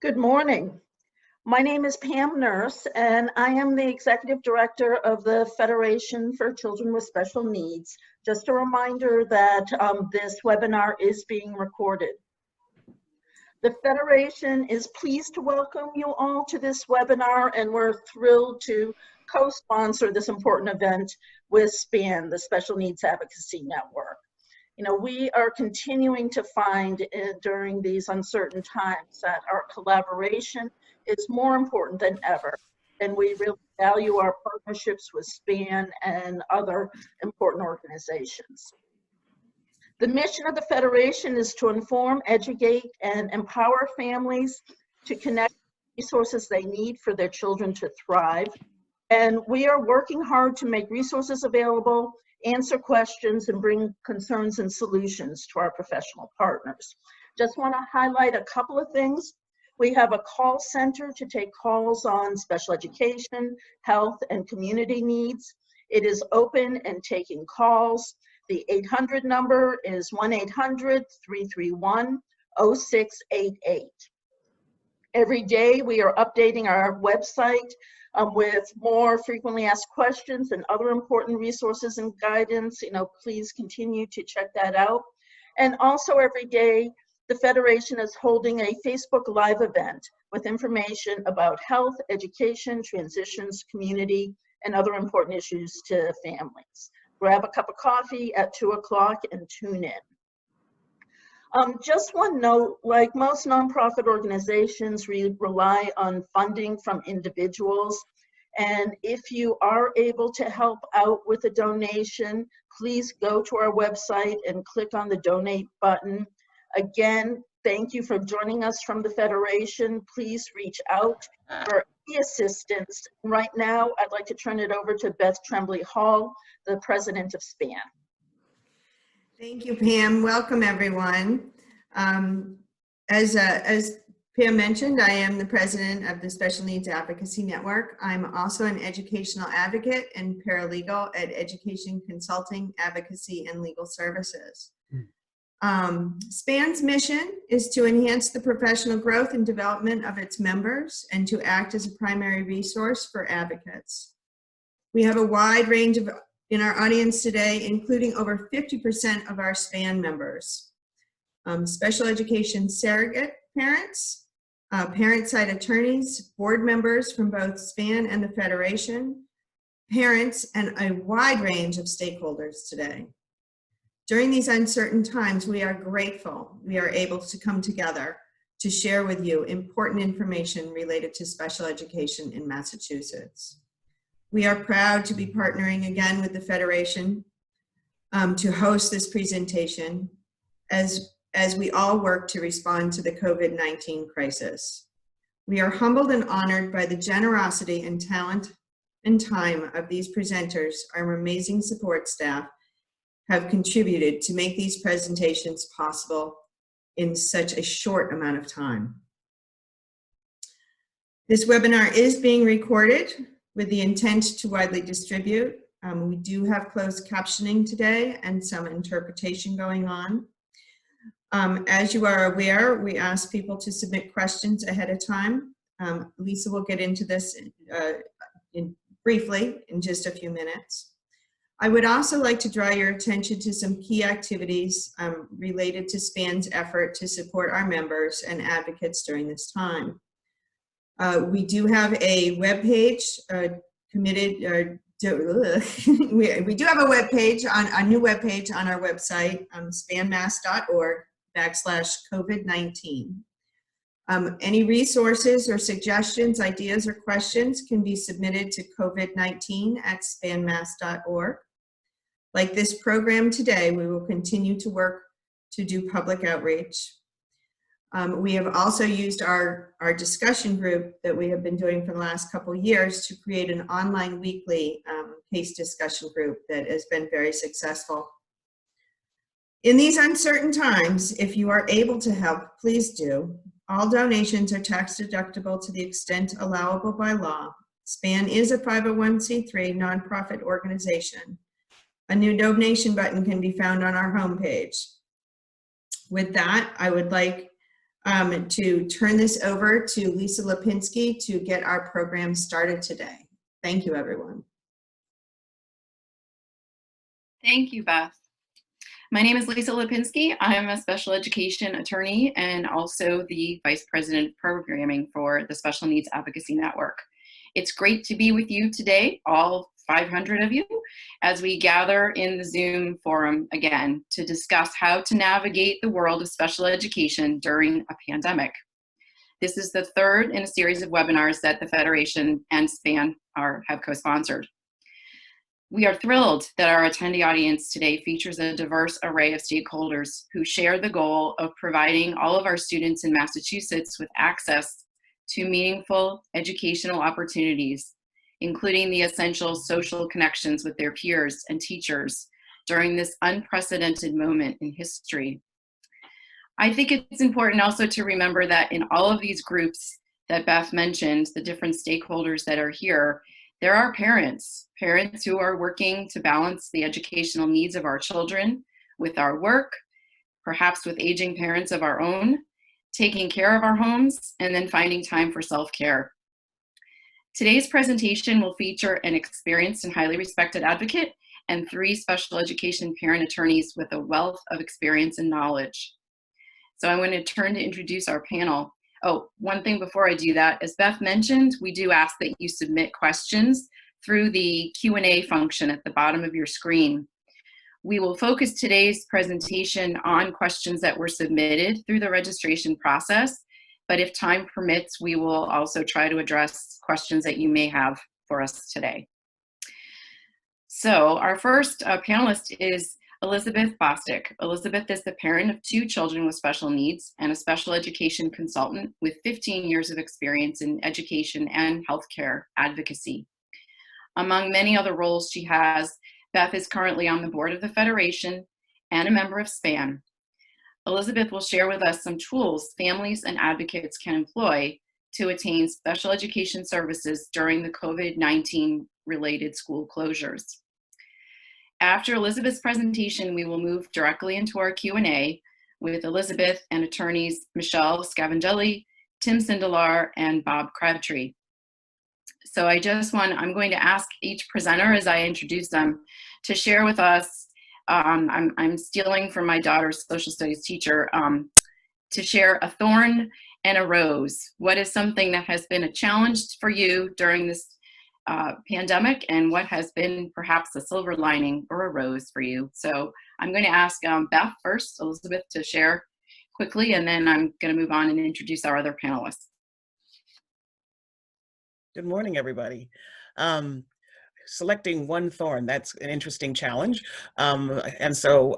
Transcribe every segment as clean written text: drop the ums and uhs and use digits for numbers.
Good morning. My name is Pam Nurse, and I am the Executive Director of the Federation for Children with Special Needs. Just a reminder that this webinar is being recorded. The Federation is pleased to welcome you all to this webinar, and we're thrilled to co-sponsor this important event with SPAN, the Special Needs Advocacy Network. You know, we are continuing to find during these uncertain times that our collaboration is more important than ever, and we really value our partnerships with SPAN and other important organizations. The mission of the Federation is to inform, educate, and empower families to connect resources they need for their children to thrive. And we are working hard to make resources available, answer questions, and bring concerns and solutions to our professional partners. Just want to highlight a couple of things. We have a call center to take calls on special education, health, and community needs. It is open and taking calls. The 800 number is 1-800-331-0688. Every day we are updating our website with more frequently asked questions and other important resources and guidance. You know, please continue to check that out. And also every day, the Federation is holding a Facebook Live event with information about health, education, transitions, community, and other important issues to families. Grab a cup of coffee at 2 o'clock and tune in. Just one note, like most nonprofit organizations, we rely on funding from individuals. And if you are able to help out with a donation, please go to our website and click on the donate button. Again, thank you for joining us from the Federation. Please reach out for any assistance. Right now, I'd like to turn it over to Beth Tremblay Hall, the president of SPAN. Thank you, Pam. Welcome, everyone. As Pam mentioned, I am the president of the Special Needs Advocacy Network. I'm also an educational advocate and paralegal at Education Consulting, Advocacy, and Legal Services. SPAN's mission is to enhance the professional growth and development of its members and to act as a primary resource for advocates. We have a wide range in our audience today, including over 50% of our SPAN members. Special education surrogate parents, parent side attorneys, board members from both SPAN and the Federation, parents, and a wide range of stakeholders today. During these uncertain times, we are grateful we are able to come together to share with you important information related to special education in Massachusetts. We are proud to be partnering again with the Federation to host this presentation as we all work to respond to the COVID-19 crisis. We are humbled and honored by the generosity and talent and time of these presenters. Our amazing support staff have contributed to make these presentations possible in such a short amount of time. This webinar is being recorded with the intent to widely distribute. We do have closed captioning today and some interpretation going on. As you are aware, we ask people to submit questions ahead of time. Lisa will get into this briefly in just a few minutes. I would also like to draw your attention to some key activities related to SPAN's effort to support our members and advocates during this time. We do have a webpage we do have a webpage, a new webpage on our website, spanmass.org/COVID-19. Any resources or suggestions, ideas, or questions can be submitted to COVID-19@spanmass.org. Like this program today, we will continue to work to do public outreach. We have also used our discussion group that we have been doing for the last couple of years to create an online weekly case discussion group that has been very successful. In these uncertain times, if you are able to help, please do. All donations are tax deductible to the extent allowable by law. SPAN is a 501c3 nonprofit organization. A new donation button can be found on our homepage. With that, I would like to turn this over to Lisa Lapinski to get our program started today. Thank you, everyone. Thank you, Beth. My name is Lisa Lapinski. I am a special education attorney and also the Vice President of Programming for the Special Needs Advocacy Network. It's great to be with you today, all 500 of you, as we gather in the Zoom forum again to discuss how to navigate the world of special education during a pandemic. This is the third in a series of webinars that the Federation and SPAN have co-sponsored. We are thrilled that our attendee audience today features a diverse array of stakeholders who share the goal of providing all of our students in Massachusetts with access to meaningful educational opportunities, including the essential social connections with their peers and teachers during this unprecedented moment in history. I think it's important also to remember that in all of these groups that Beth mentioned, the different stakeholders that are here, there are parents who are working to balance the educational needs of our children with our work, perhaps with aging parents of our own, taking care of our homes, and then finding time for self-care. Today's presentation will feature an experienced and highly respected advocate and 3 special education parent attorneys with a wealth of experience and knowledge. So I want to turn to introduce our panel. Oh, one thing before I do that, as Beth mentioned, we do ask that you submit questions through the Q&A function at the bottom of your screen. We will focus today's presentation on questions that were submitted through the registration process, but if time permits, we will also try to address questions that you may have for us today. So our first panelist is Elizabeth Bostic. Elizabeth is the parent of 2 children with special needs and a special education consultant with 15 years of experience in education and healthcare advocacy. Among many other roles she has, Beth is currently on the board of the Federation and a member of SPAN. Elizabeth will share with us some tools families and advocates can employ to attain special education services during the COVID-19 related school closures. After Elizabeth's presentation, we will move directly into our Q&A with Elizabeth and attorneys Michele Scavongelli, Tim Sindelar, and Bob Crabtree. So I'm going to ask each presenter as I introduce them to share with us, I'm stealing from my daughter's social studies teacher, to share a thorn and a rose. What is something that has been a challenge for you during this pandemic, and what has been perhaps a silver lining or a rose for you? So I'm going to ask Beth first, Elizabeth, to share quickly, and then I'm going to move on and introduce our other panelists. Good morning, everybody. Selecting one thorn, that's an interesting challenge. And so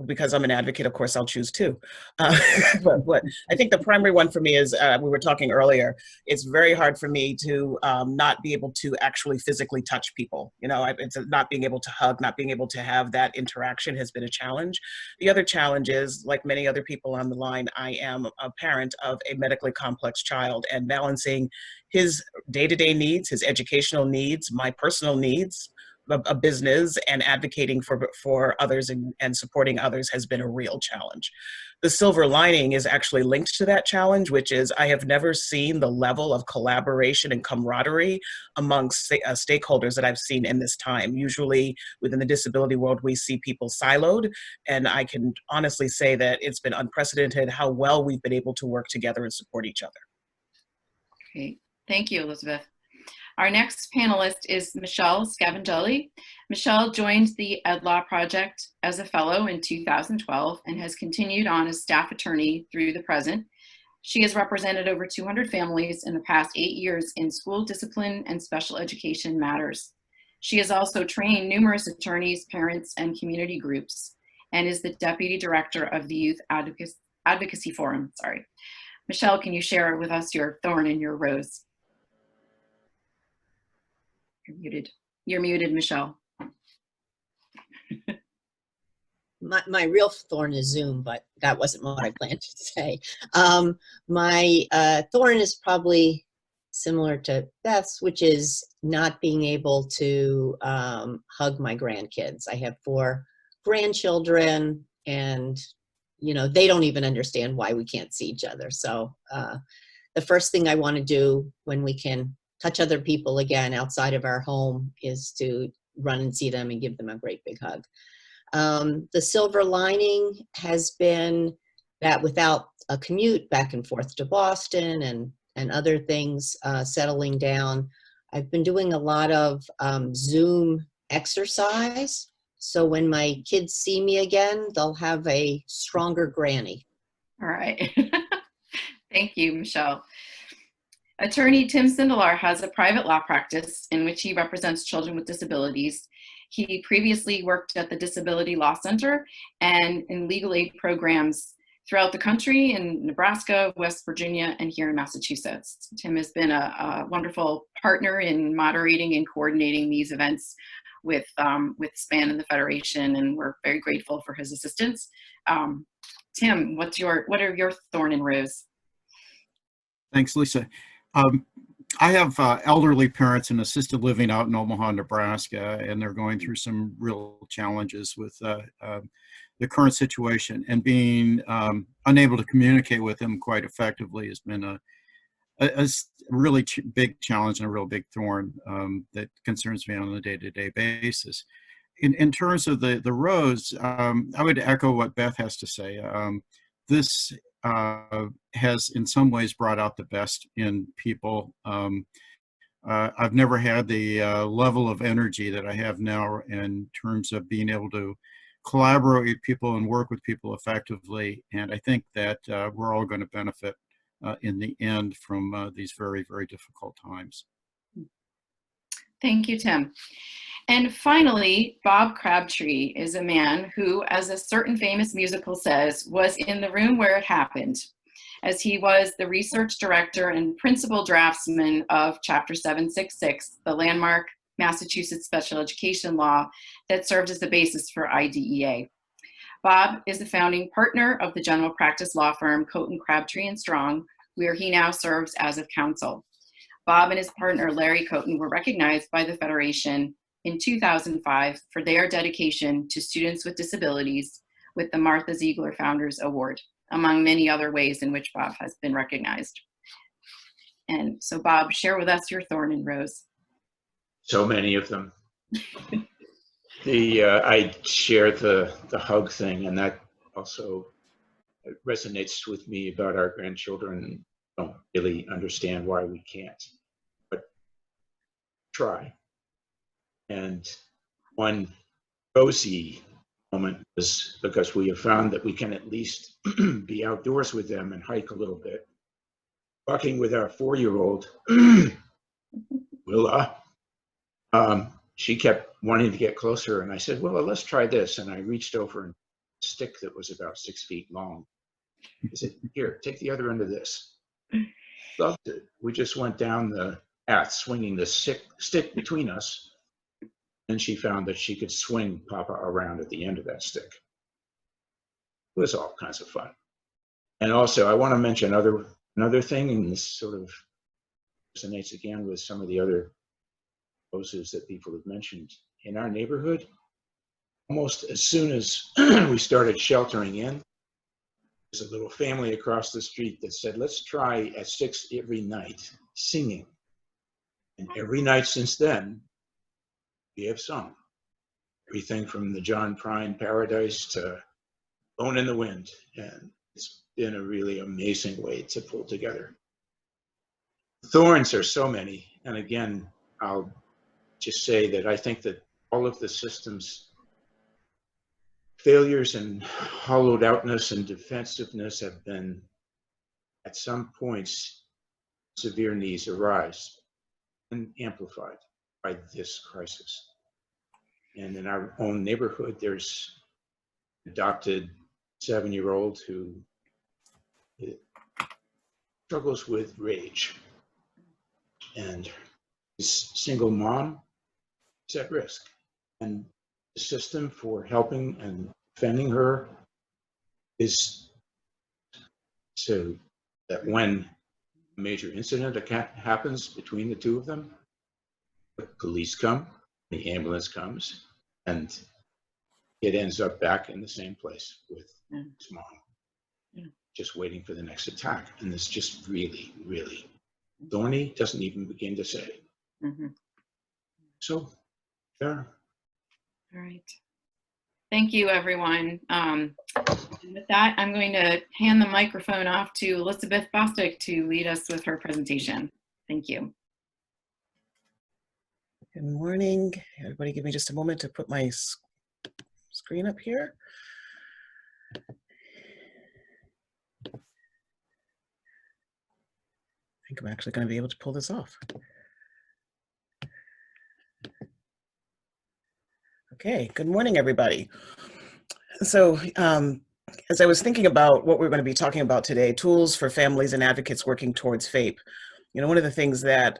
because I'm an advocate, of course, I'll choose 2. But I think the primary one for me is, we were talking earlier, it's very hard for me to not be able to actually physically touch people. You know, it's not being able to hug, not being able to have that interaction has been a challenge. The other challenge is, like many other people on the line, I am a parent of a medically complex child, and balancing his day-to-day needs, his educational needs, my personal needs, a business, and advocating for others and supporting others has been a real challenge. The silver lining is actually linked to that challenge, which is I have never seen the level of collaboration and camaraderie amongst stakeholders that I've seen in this time. Usually within the disability world, we see people siloed, and I can honestly say that it's been unprecedented how well we've been able to work together and support each other. Great. Thank you, Elizabeth. Our next panelist is Michele Scavongelli. Michele joined the Ed Law Project as a fellow in 2012 and has continued on as staff attorney through the present. She has represented over 200 families in the past 8 years in school discipline and special education matters. She has also trained numerous attorneys, parents, and community groups, and is the deputy director of the Youth Advocacy Forum. Michele, can you share with us your thorn and your rose? You're muted. You're muted, Michele. My real thorn is Zoom, but that wasn't what I planned to say. My thorn is probably similar to Beth's, which is not being able to hug my grandkids. I have 4 grandchildren, and you know, they don't even understand why we can't see each other. So the first thing I want to do when we can touch other people again outside of our home is to run and see them and give them a great big hug. The silver lining has been that without a commute back and forth to Boston and other things settling down, I've been doing a lot of Zoom exercise. So when my kids see me again, they'll have a stronger granny. All right. Thank you, Michele. Attorney Tim Sindelar has a private law practice in which he represents children with disabilities. He previously worked at the Disability Law Center and in legal aid programs throughout the country in Nebraska, West Virginia, and here in Massachusetts. Tim has been a wonderful partner in moderating and coordinating these events with SPAN and the Federation, and we're very grateful for his assistance. Tim, what are your thorn and rose? Thanks, Lisa. I have elderly parents in assisted living out in Omaha, Nebraska, and they're going through some real challenges with the current situation, and being unable to communicate with them quite effectively has been a really big challenge and a real big thorn that concerns me on a day-to-day basis. In terms of the rose, I would echo what Beth has to say. This has in some ways brought out the best in people. I've never had the level of energy that I have now in terms of being able to collaborate with people and work with people effectively. And I think that we're all going to benefit in the end from these very, very difficult times. Thank you, Tim. And finally, Bob Crabtree is a man who, as a certain famous musical says, was in the room where it happened, as he was the research director and principal draftsman of Chapter 766, the landmark Massachusetts special education law that served as the basis for IDEA. Bob is the founding partner of the general practice law firm Cote & Crabtree & Strong, where he now serves as of counsel. Bob and his partner Larry Cote were recognized by the Federation in 2005 for their dedication to students with disabilities with the Martha Ziegler Founders Award, among many other ways in which Bob has been recognized. And so Bob, share with us your thorn and rose. So many of them. I share the hug thing, and that also resonates with me about our grandchildren. Don't really understand why we can't, but try. And one rosy moment is because we have found that we can at least be outdoors with them and hike a little bit. Walking with our 4-year-old, Willa, she kept wanting to get closer, and I said, well, let's try this. And I reached over and a stick that was about 6 feet long. I said, here, take the other end of this. Loved it. We just went down the path, swinging the stick between us. And she found that she could swing Papa around at the end of that stick. It was all kinds of fun. And also, I want to mention another thing, and this sort of resonates again with some of the other poses that people have mentioned. In our neighborhood, almost as soon as we started sheltering in, there's a little family across the street that said, let's try at 6 every night singing. And every night since then, we have sung. Everything from the John Prine Paradise to Blowin' in the Wind. And it's been a really amazing way to pull together. Thorns are so many. And again, I'll just say that I think that all of the system's failures and hollowed outness and defensiveness have been, at some points, severe needs arise and amplified by this crisis. And in our own neighborhood, there's an adopted 7-year-old who struggles with rage, and his single mom is at risk. And the system for helping and defending her is so that when a major incident happens between the two of them, the police come, the ambulance comes, and it ends up back in the same place with his mom. just waiting for the next attack. And it's just really, really thorny, doesn't even begin to say. Mm-hmm. So there. All right. Thank you, everyone. With that, I'm going to hand the microphone off to Elizabeth Bostic to lead us with her presentation. Thank you. Good morning. Everybody give me just a moment to put my screen up here. I think I'm actually going to be able to pull this off. Okay, good morning, everybody. So as I was thinking about what we're going to be talking about today, tools for families and advocates working towards FAPE, you know, one of the things that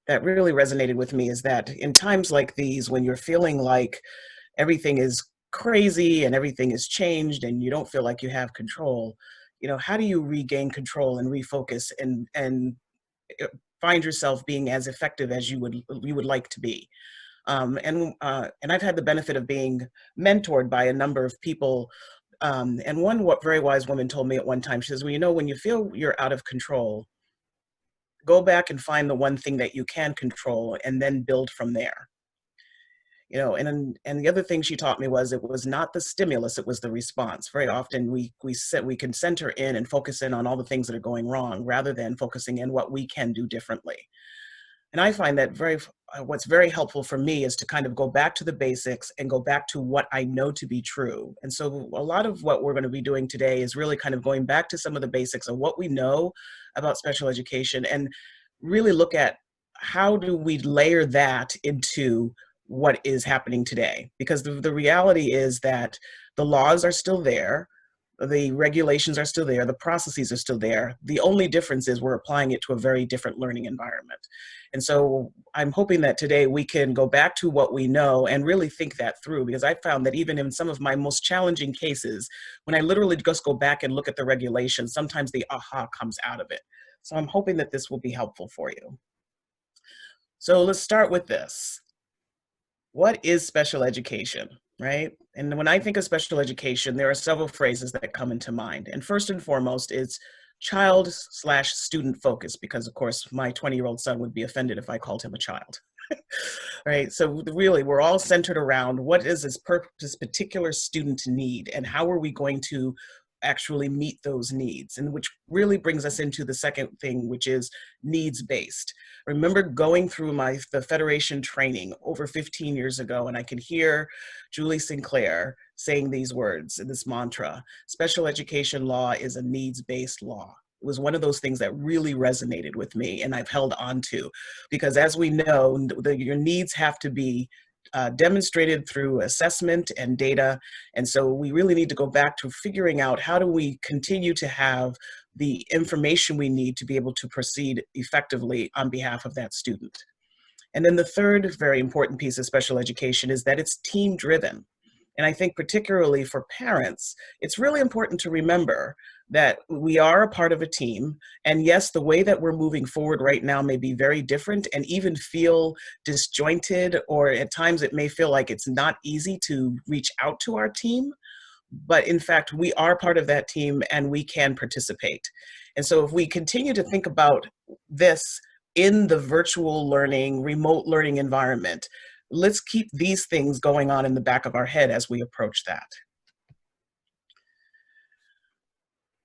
that really resonated with me is that in times like these, when you're feeling like everything is crazy and everything is changed and you don't feel like you have control, you know, how do you regain control and refocus and find yourself being as effective as you would like to be? And I've had the benefit of being mentored by a number of people. And one very wise woman told me at one time, she says, well, you know, when you feel you're out of control, go back and find the one thing that you can control and then build from there. You know, and the other thing she taught me was it was not the stimulus, it was the response. Very often we can center in and focus in on all the things that are going wrong rather than focusing in what we can do differently. And I find that what's very helpful for me is to kind of go back to the basics and go back to what I know to be true. And so a lot of what we're going to be doing today is really kind of going back to some of the basics of what we know about special education and really look at how do we layer that into what is happening today. Because the reality is that the laws are still there. The regulations are still there, the processes are still there. The only difference is we're applying it to a very different learning environment. And so I'm hoping that today we can go back to what we know and really think that through, because I found that even in some of my most challenging cases, when I literally just go back and look at the regulations, sometimes the aha comes out of it. So I'm hoping that this will be helpful for you. So let's start with this. What is special education? Right? And when I think of special education, there are several phrases that come into mind. And first and foremost, it's child/student focus, because of course, my 20-year-old son would be offended if I called him a child. Right? So really, we're all centered around what is this particular student need and how are we going to actually meet those needs, and which really brings us into the second thing, which is needs-based. Remember going through the Federation training over 15 years ago, and I can hear Julie Sinclair saying these words, this mantra: special education law is a needs-based law. It was one of those things that really resonated with me and I've held on to, because as we know, your needs have to be demonstrated through assessment and data. And so we really need to go back to figuring out how do we continue to have the information we need to be able to proceed effectively on behalf of that student. And then the third very important piece of special education is that it's team driven. And I think particularly for parents, it's really important to remember that we are a part of a team. And yes, the way that we're moving forward right now may be very different and even feel disjointed, or at times it may feel like it's not easy to reach out to our team. But in fact, we are part of that team and we can participate. And so if we continue to think about this in the virtual learning, remote learning environment, let's keep these things going on in the back of our head as we approach that.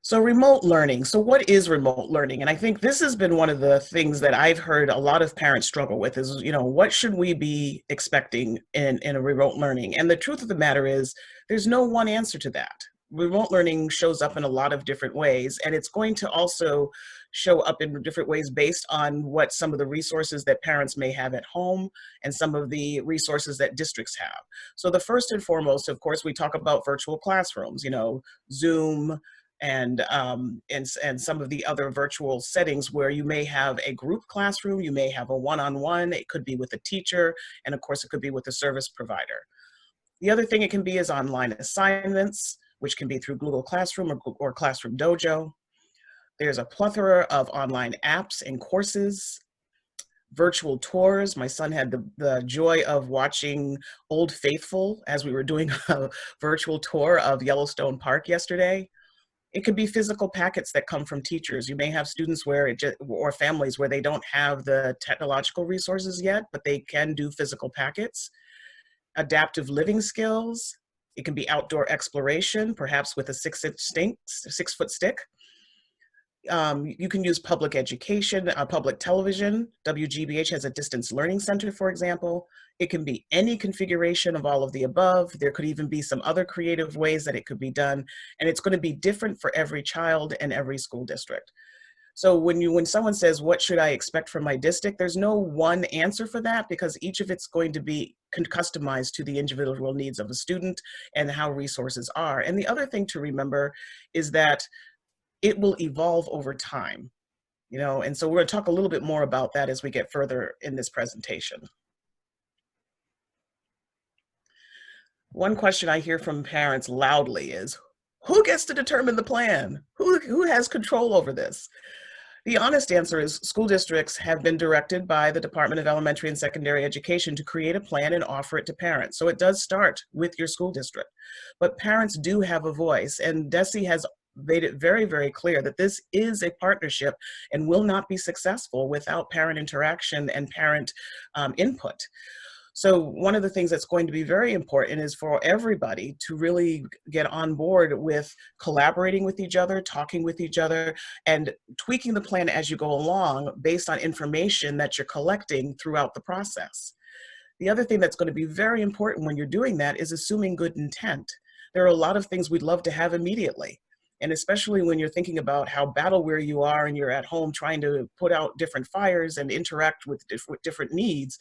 So remote learning. So what is remote learning? And I think this has been one of the things that I've heard a lot of parents struggle with is, you know, what should we be expecting in a remote learning? And the truth of the matter is there's no one answer to that. Remote learning shows up in a lot of different ways, and it's going to also show up in different ways based on what some of the resources that parents may have at home and some of the resources that districts have. So the first and foremost, of course, we talk about virtual classrooms, you know, Zoom, and some of the other virtual settings where you may have a group classroom, you may have a one-on-one, it could be with a teacher, and of course it could be with a service provider. The other thing it can be is online assignments, which can be through Google Classroom or Classroom Dojo. There's a plethora of online apps and courses. Virtual tours. My son had the joy of watching Old Faithful as we were doing a virtual tour of Yellowstone Park yesterday. It could be physical packets that come from teachers. You may have students where or families where they don't have the technological resources yet, but they can do physical packets. Adaptive living skills. It can be outdoor exploration, perhaps with a 6-foot stick. You can use public education, public television. WGBH has a distance learning center, for example. It can be any configuration of all of the above. There could even be some other creative ways that it could be done. And it's going to be different for every child and every school district. So when someone says, what should I expect from my district? There's no one answer for that, because each of it's going to be customized to the individual needs of a student and how resources are. And the other thing to remember is that it will evolve over time, you know, and so we're going to talk a little bit more about that as we get further in this presentation. One question I hear from parents loudly is, who gets to determine the plan? Who has control over this? The honest answer is school districts have been directed by the Department of Elementary and Secondary Education to create a plan and offer it to parents. So it does start with your school district, but parents do have a voice, and DESE has made it very, very clear that this is a partnership and will not be successful without parent interaction and parent input. So one of the things that's going to be very important is for everybody to really get on board with collaborating with each other, talking with each other, and tweaking the plan as you go along based on information that you're collecting throughout the process. The other thing that's going to be very important when you're doing that is assuming good intent. There are a lot of things we'd love to have immediately. And especially when you're thinking about how battle-weary you are and you're at home trying to put out different fires and interact with different needs,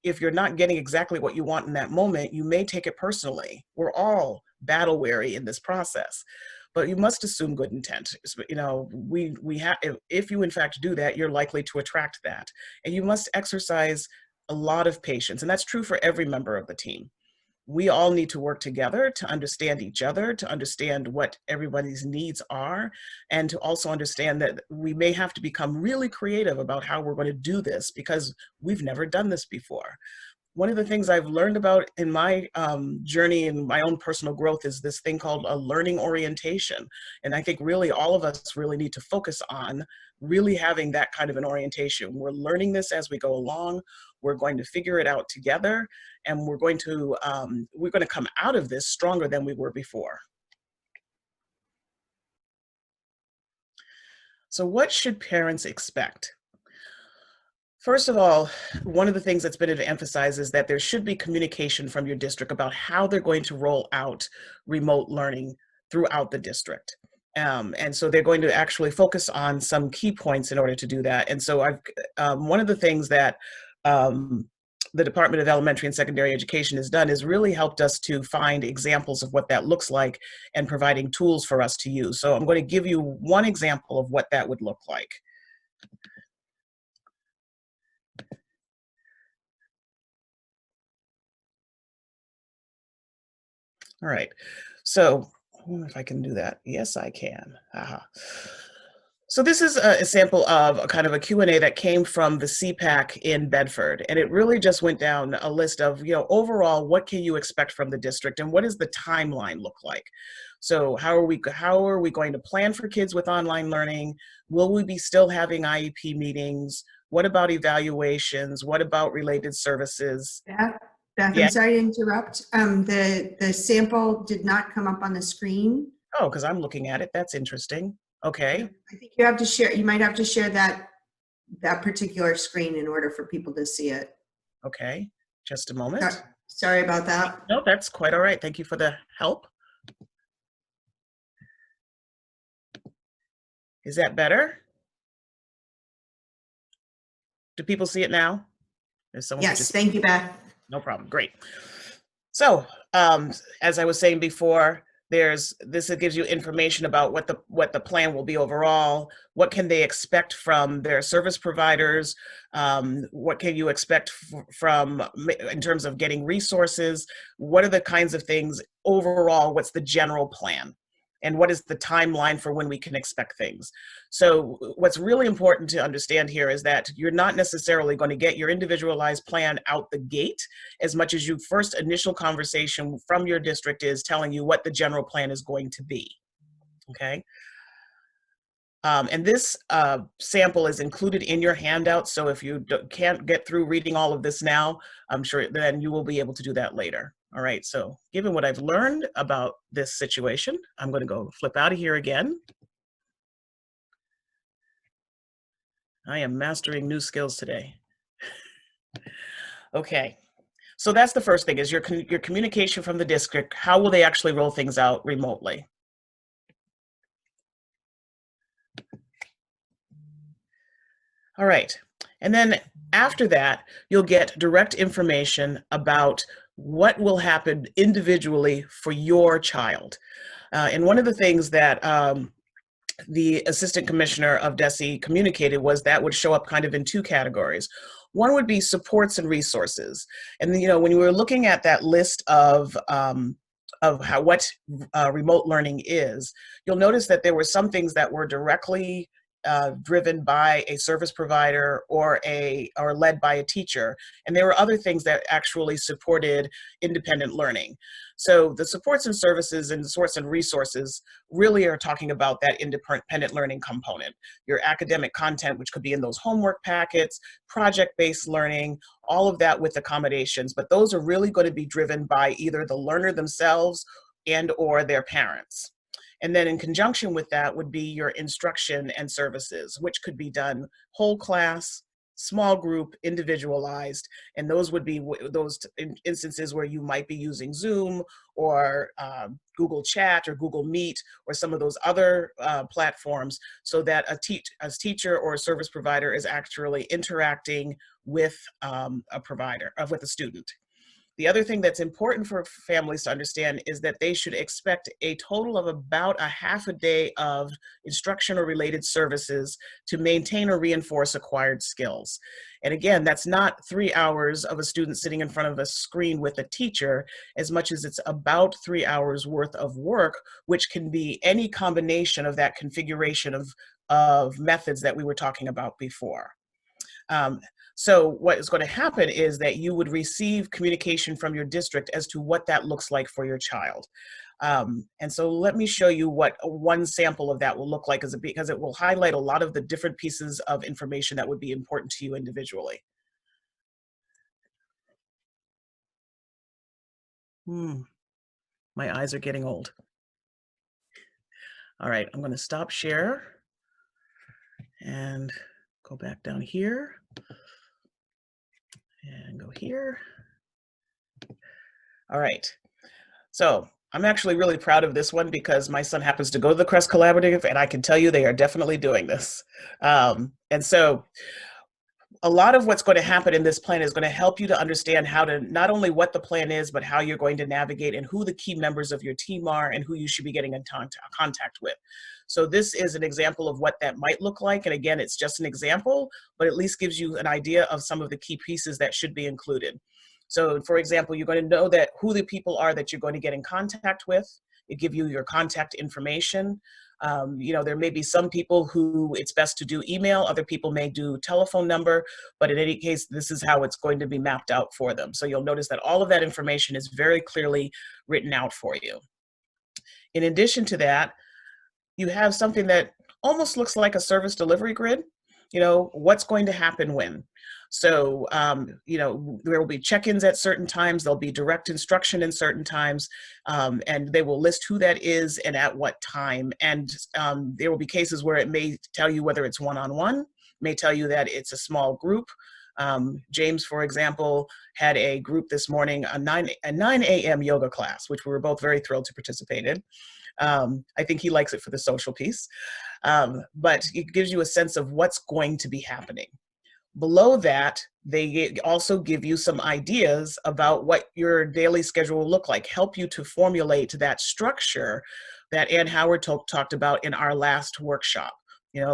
if you're not getting exactly what you want in that moment, you may take it personally. We're all battle weary in this process, but you must assume good intent. You know, we have, if you in fact do that, you're likely to attract that. And you must exercise a lot of patience. And that's true for every member of the team. We all need to work together to understand each other, to understand what everybody's needs are, and to also understand that we may have to become really creative about how we're going to do this because we've never done this before. One of the things I've learned about in my journey and my own personal growth is this thing called a learning orientation. And I think really all of us really need to focus on really having that kind of an orientation. We're learning this as we go along. We're going to figure it out together, and we're going to come out of this stronger than we were before. So what should parents expect? First of all, one of the things that's been emphasized is that there should be communication from your district about how they're going to roll out remote learning throughout the district. And so they're going to actually focus on some key points in order to do that. And so one of the things that the Department of Elementary and Secondary Education has done is really helped us to find examples of what that looks like and providing tools for us to use. So I'm going to give you one example of what that would look like. All right, so I wonder if I can do that. Yes, I can. Aha. So this is a sample of a kind of a Q&A that came from the CPAC in Bedford. And it really just went down a list of, you know, overall, what can you expect from the district and what does the timeline look like? So how are we going to plan for kids with online learning? Will we be still having IEP meetings? What about evaluations? What about related services? Beth, Yeah. I'm sorry to interrupt. The sample did not come up on the screen. Oh, because I'm looking at it. That's interesting. Okay. I think you have to share. You might have to share that particular screen in order for people to see it. Okay. Just a moment. Sorry about that. No, that's quite all right. Thank you for the help. Is that better? Do people see it now? Yes. Thank you, Beth. No problem. Great. So, as I was saying before, this gives you information about what the plan will be overall. What can they expect from their service providers? What can you expect from in terms of getting resources? What are the kinds of things overall? What's the general plan? And what is the timeline for when we can expect things? So what's really important to understand here is that you're not necessarily going to get your individualized plan out the gate as much as your first initial conversation from your district is telling you what the general plan is going to be. okay? And this sample is included in your handout, so if you can't get through reading all of this now, I'm sure then you will be able to do that later. All right, so given what I've learned about this situation, I'm going to go flip out of here again. I am mastering new skills today. Okay, so that's the first thing, is your communication from the district. How will they actually roll things out remotely? All right, and then after that, you'll get direct information about what will happen individually for your child. And one of the things that the Assistant Commissioner of DESE communicated was that would show up kind of in two categories. One would be supports and resources. And when you were looking at that list of what remote learning is, you'll notice that there were some things that were directly driven by a service provider or led by a teacher, and there were other things that actually supported independent learning. So the supports and services and sorts and resources really are talking about that independent learning component. Your academic content, which could be in those homework packets, project-based learning, all of that with accommodations, but those are really going to be driven by either the learner themselves and or their parents. And then in conjunction with that would be your instruction and services, which could be done whole class, small group, individualized, and those would be those instances where you might be using Zoom or Google Chat or Google Meet or some of those other platforms, so that a teacher or a service provider is actually interacting with with a student. The other thing that's important for families to understand is that they should expect a total of about a half a day of instruction or related services to maintain or reinforce acquired skills. And again, that's not 3 hours of a student sitting in front of a screen with a teacher, as much as it's about 3 hours worth of work, which can be any combination of that configuration of methods that we were talking about before. So what is going to happen is that you would receive communication from your district as to what that looks like for your child. And so let me show you what one sample of that will look like, because it will highlight a lot of the different pieces of information that would be important to you individually. My eyes are getting old. All right, I'm going to stop share and go back down here. And go here. All right, so I'm actually really proud of this one because my son happens to go to the CREST Collaborative, and I can tell you they are definitely doing this. And so a lot of what's going to happen in this plan is going to help you to understand how to, not only what the plan is, but how you're going to navigate and who the key members of your team are and who you should be getting in contact with. So this is an example of what that might look like. And again, it's just an example, but at least gives you an idea of some of the key pieces that should be included. So for example, you're going to know that who the people are that you're going to get in contact with. It gives you your contact information. There may be some people who it's best to do email, other people may do telephone number, but in any case, this is how it's going to be mapped out for them. So you'll notice that all of that information is very clearly written out for you. In addition to that, you have something that almost looks like a service delivery grid. What's going to happen when. So, there will be check-ins at certain times, there'll be direct instruction in certain times, and they will list who that is and at what time. And there will be cases where it may tell you whether it's one-on-one, may tell you that it's a small group. James, for example, had a group this morning, a 9 a.m. yoga class, which we were both very thrilled to participate in. I think he likes it for the social piece, but it gives you a sense of what's going to be happening. Below that, they also give you some ideas about what your daily schedule will look like, help you to formulate that structure that Ann Howard talked about in our last workshop.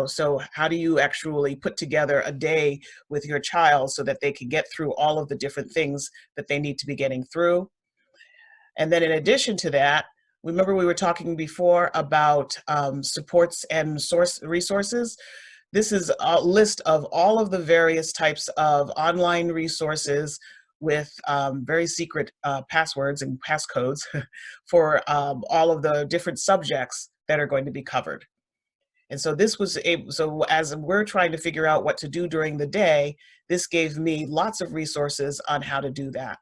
So how do you actually put together a day with your child so that they can get through all of the different things that they need to be getting through? And then in addition to that, remember we were talking before about supports and resources. This is a list of all of the various types of online resources with very secret passwords and passcodes for all of the different subjects that are going to be covered. And so this was so as we're trying to figure out what to do during the day, this gave me lots of resources on how to do that.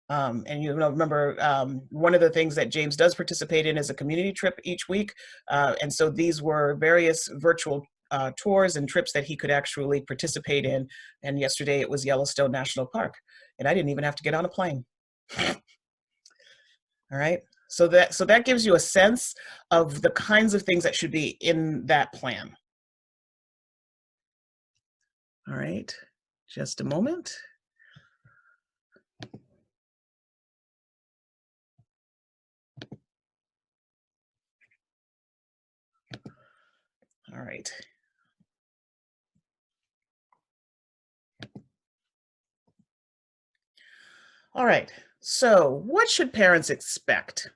And remember, one of the things that James does participate in is a community trip each week. And so these were various virtual tours and trips that he could actually participate in. And yesterday it was Yellowstone National Park, and I didn't even have to get on a plane. All right. So that gives you a sense of the kinds of things that should be in that plan. All right, just a moment. All right. All right, so what should parents expect?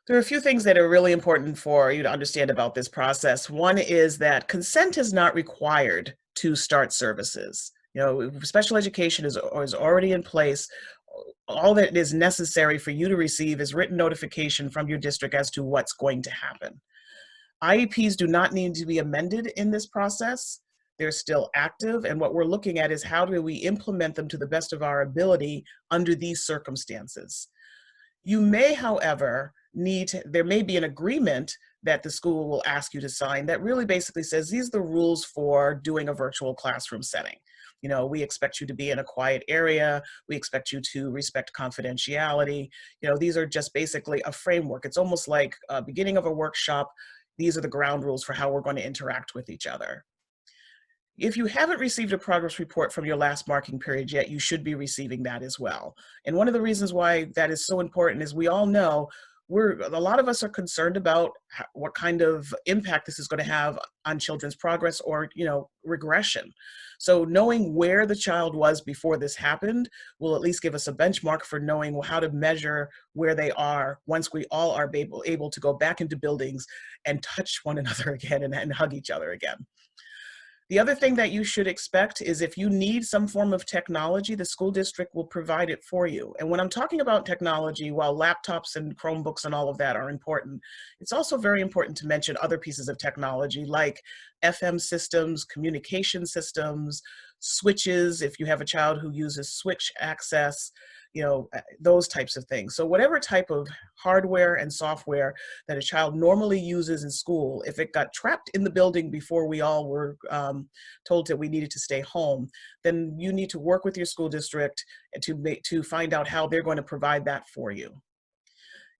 There are a few things that are really important for you to understand about this process. One is that consent is not required to start services. Special education is already in place. All that is necessary for you to receive is written notification from your district as to what's going to happen. IEPs do not need to be amended in this process. They're still active, and what we're looking at is how do we implement them to the best of our ability under these circumstances. You may, however, there may be an agreement that the school will ask you to sign that really basically says these are the rules for doing a virtual classroom setting. We expect you to be in a quiet area. We expect you to respect confidentiality. These are just basically a framework. It's almost like a beginning of a workshop. These are the ground rules for how we're going to interact with each other. If you haven't received a progress report from your last marking period yet, you should be receiving that as well. And one of the reasons why that is so important is we all know a lot of us are concerned about what kind of impact this is going to have on children's progress or, regression. So knowing where the child was before this happened will at least give us a benchmark for knowing how to measure where they are once we all are able to go back into buildings and touch one another again and hug each other again. The other thing that you should expect is if you need some form of technology, the school district will provide it for you. And when I'm talking about technology, while laptops and Chromebooks and all of that are important, it's also very important to mention other pieces of technology like FM systems, communication systems, switches, if you have a child who uses switch access, those types of things. So whatever type of hardware and software that a child normally uses in school, if it got trapped in the building before we all were told that we needed to stay home, then you need to work with your school district to find out how they're going to provide that for you.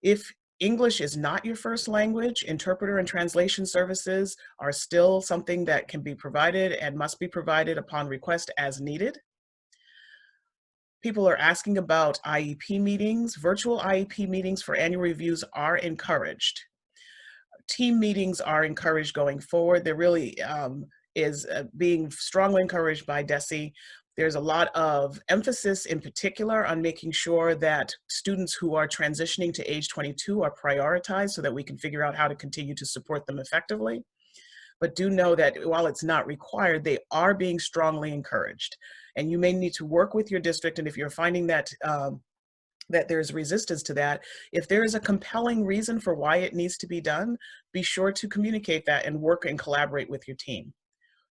If English is not your first language, interpreter and translation services are still something that can be provided and must be provided upon request as needed. People are asking about IEP meetings. Virtual IEP meetings for annual reviews are encouraged. Team meetings are encouraged going forward. There really is being strongly encouraged by DESE. There's a lot of emphasis in particular on making sure that students who are transitioning to age 22 are prioritized so that we can figure out how to continue to support them effectively. But do know that while it's not required, they are being strongly encouraged. And you may need to work with your district, and if you're finding that that there's resistance to that, if there is a compelling reason for why it needs to be done, be sure to communicate that and work and collaborate with your team.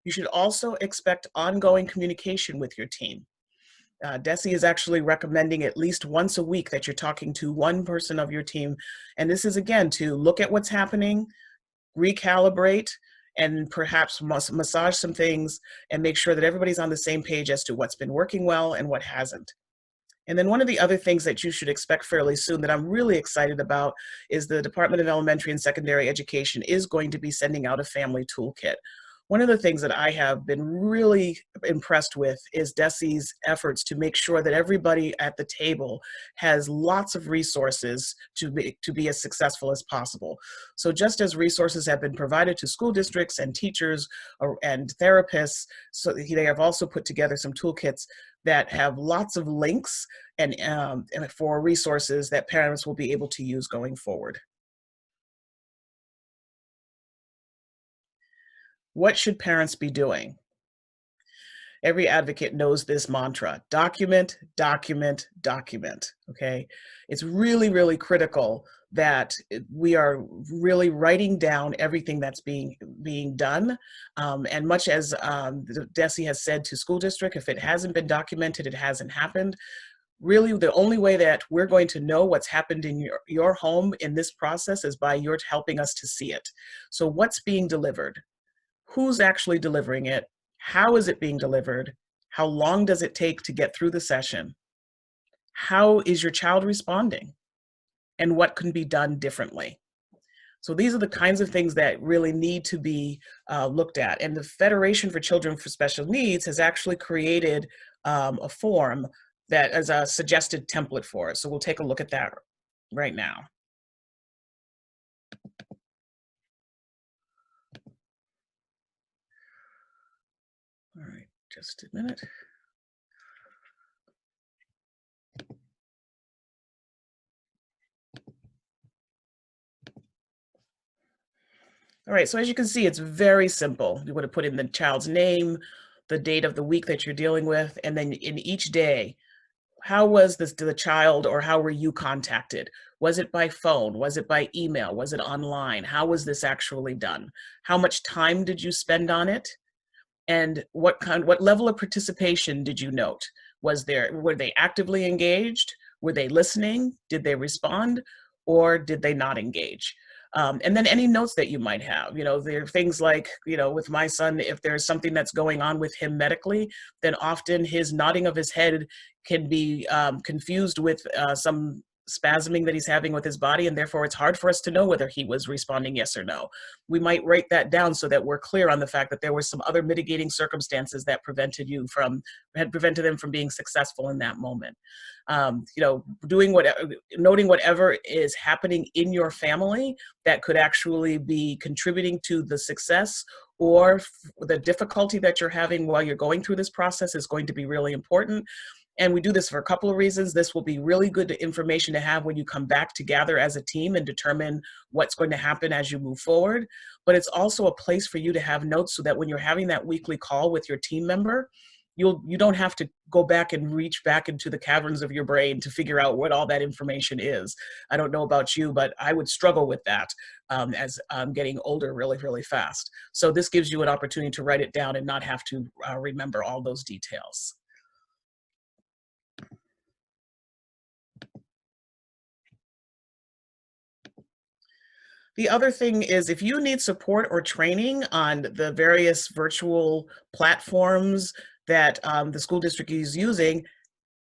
You should also expect ongoing communication with your team. DESE is actually recommending at least once a week that you're talking to one person of your team. And this is, again, to look at what's happening, recalibrate, and perhaps massage some things and make sure that everybody's on the same page as to what's been working well and what hasn't. And then one of the other things that you should expect fairly soon that I'm really excited about is the Department of Elementary and Secondary Education is going to be sending out a family toolkit. One of the things that I have been really impressed with is DESE's efforts to make sure that everybody at the table has lots of resources to be as successful as possible. So just as resources have been provided to school districts and teachers and therapists, so they have also put together some toolkits that have lots of links and for resources that parents will be able to use going forward. What should parents be doing? Every advocate knows this mantra: document, document, document, okay? It's really, really critical that we are really writing down everything that's being done. And much as Desi has said to school district, if it hasn't been documented, it hasn't happened. Really, the only way that we're going to know what's happened in your home in this process is by your helping us to see it. So what's being delivered? Who's actually delivering it? How is it being delivered? How long does it take to get through the session? How is your child responding? And what can be done differently? So these are the kinds of things that really need to be looked at. And the Federation for Children with Special Needs has actually created a form that is a suggested template for it. So we'll take a look at that right now. All right, just a minute. All right, so as you can see, it's very simple. You want to put in the child's name, the date of the week that you're dealing with, and then in each day, how was the child, or how were you contacted? Was it by phone? Was it by email? Was it online? How was this actually done? How much time did you spend on it? And what level of participation did you note? Were they actively engaged? Were they listening? Did they respond? Or did they not engage? And then any notes that you might have, there are things like, with my son, if there's something that's going on with him medically, then often his nodding of his head can be confused with some spasming that he's having with his body, and therefore it's hard for us to know whether he was responding yes or no. We might write that down so that we're clear on the fact that there were some other mitigating circumstances that prevented them from being successful in that moment. Noting whatever is happening in your family that could actually be contributing to the success or the difficulty that you're having while you're going through this process is going to be really important. And we do this for a couple of reasons. This will be really good information to have when you come back together as a team and determine what's going to happen as you move forward. But it's also a place for you to have notes so that when you're having that weekly call with your team member, you don't have to go back and reach back into the caverns of your brain to figure out what all that information is. I don't know about you, but I would struggle with that as I'm getting older really, really fast. So this gives you an opportunity to write it down and not have to remember all those details. The other thing is, if you need support or training on the various virtual platforms that the school district is using,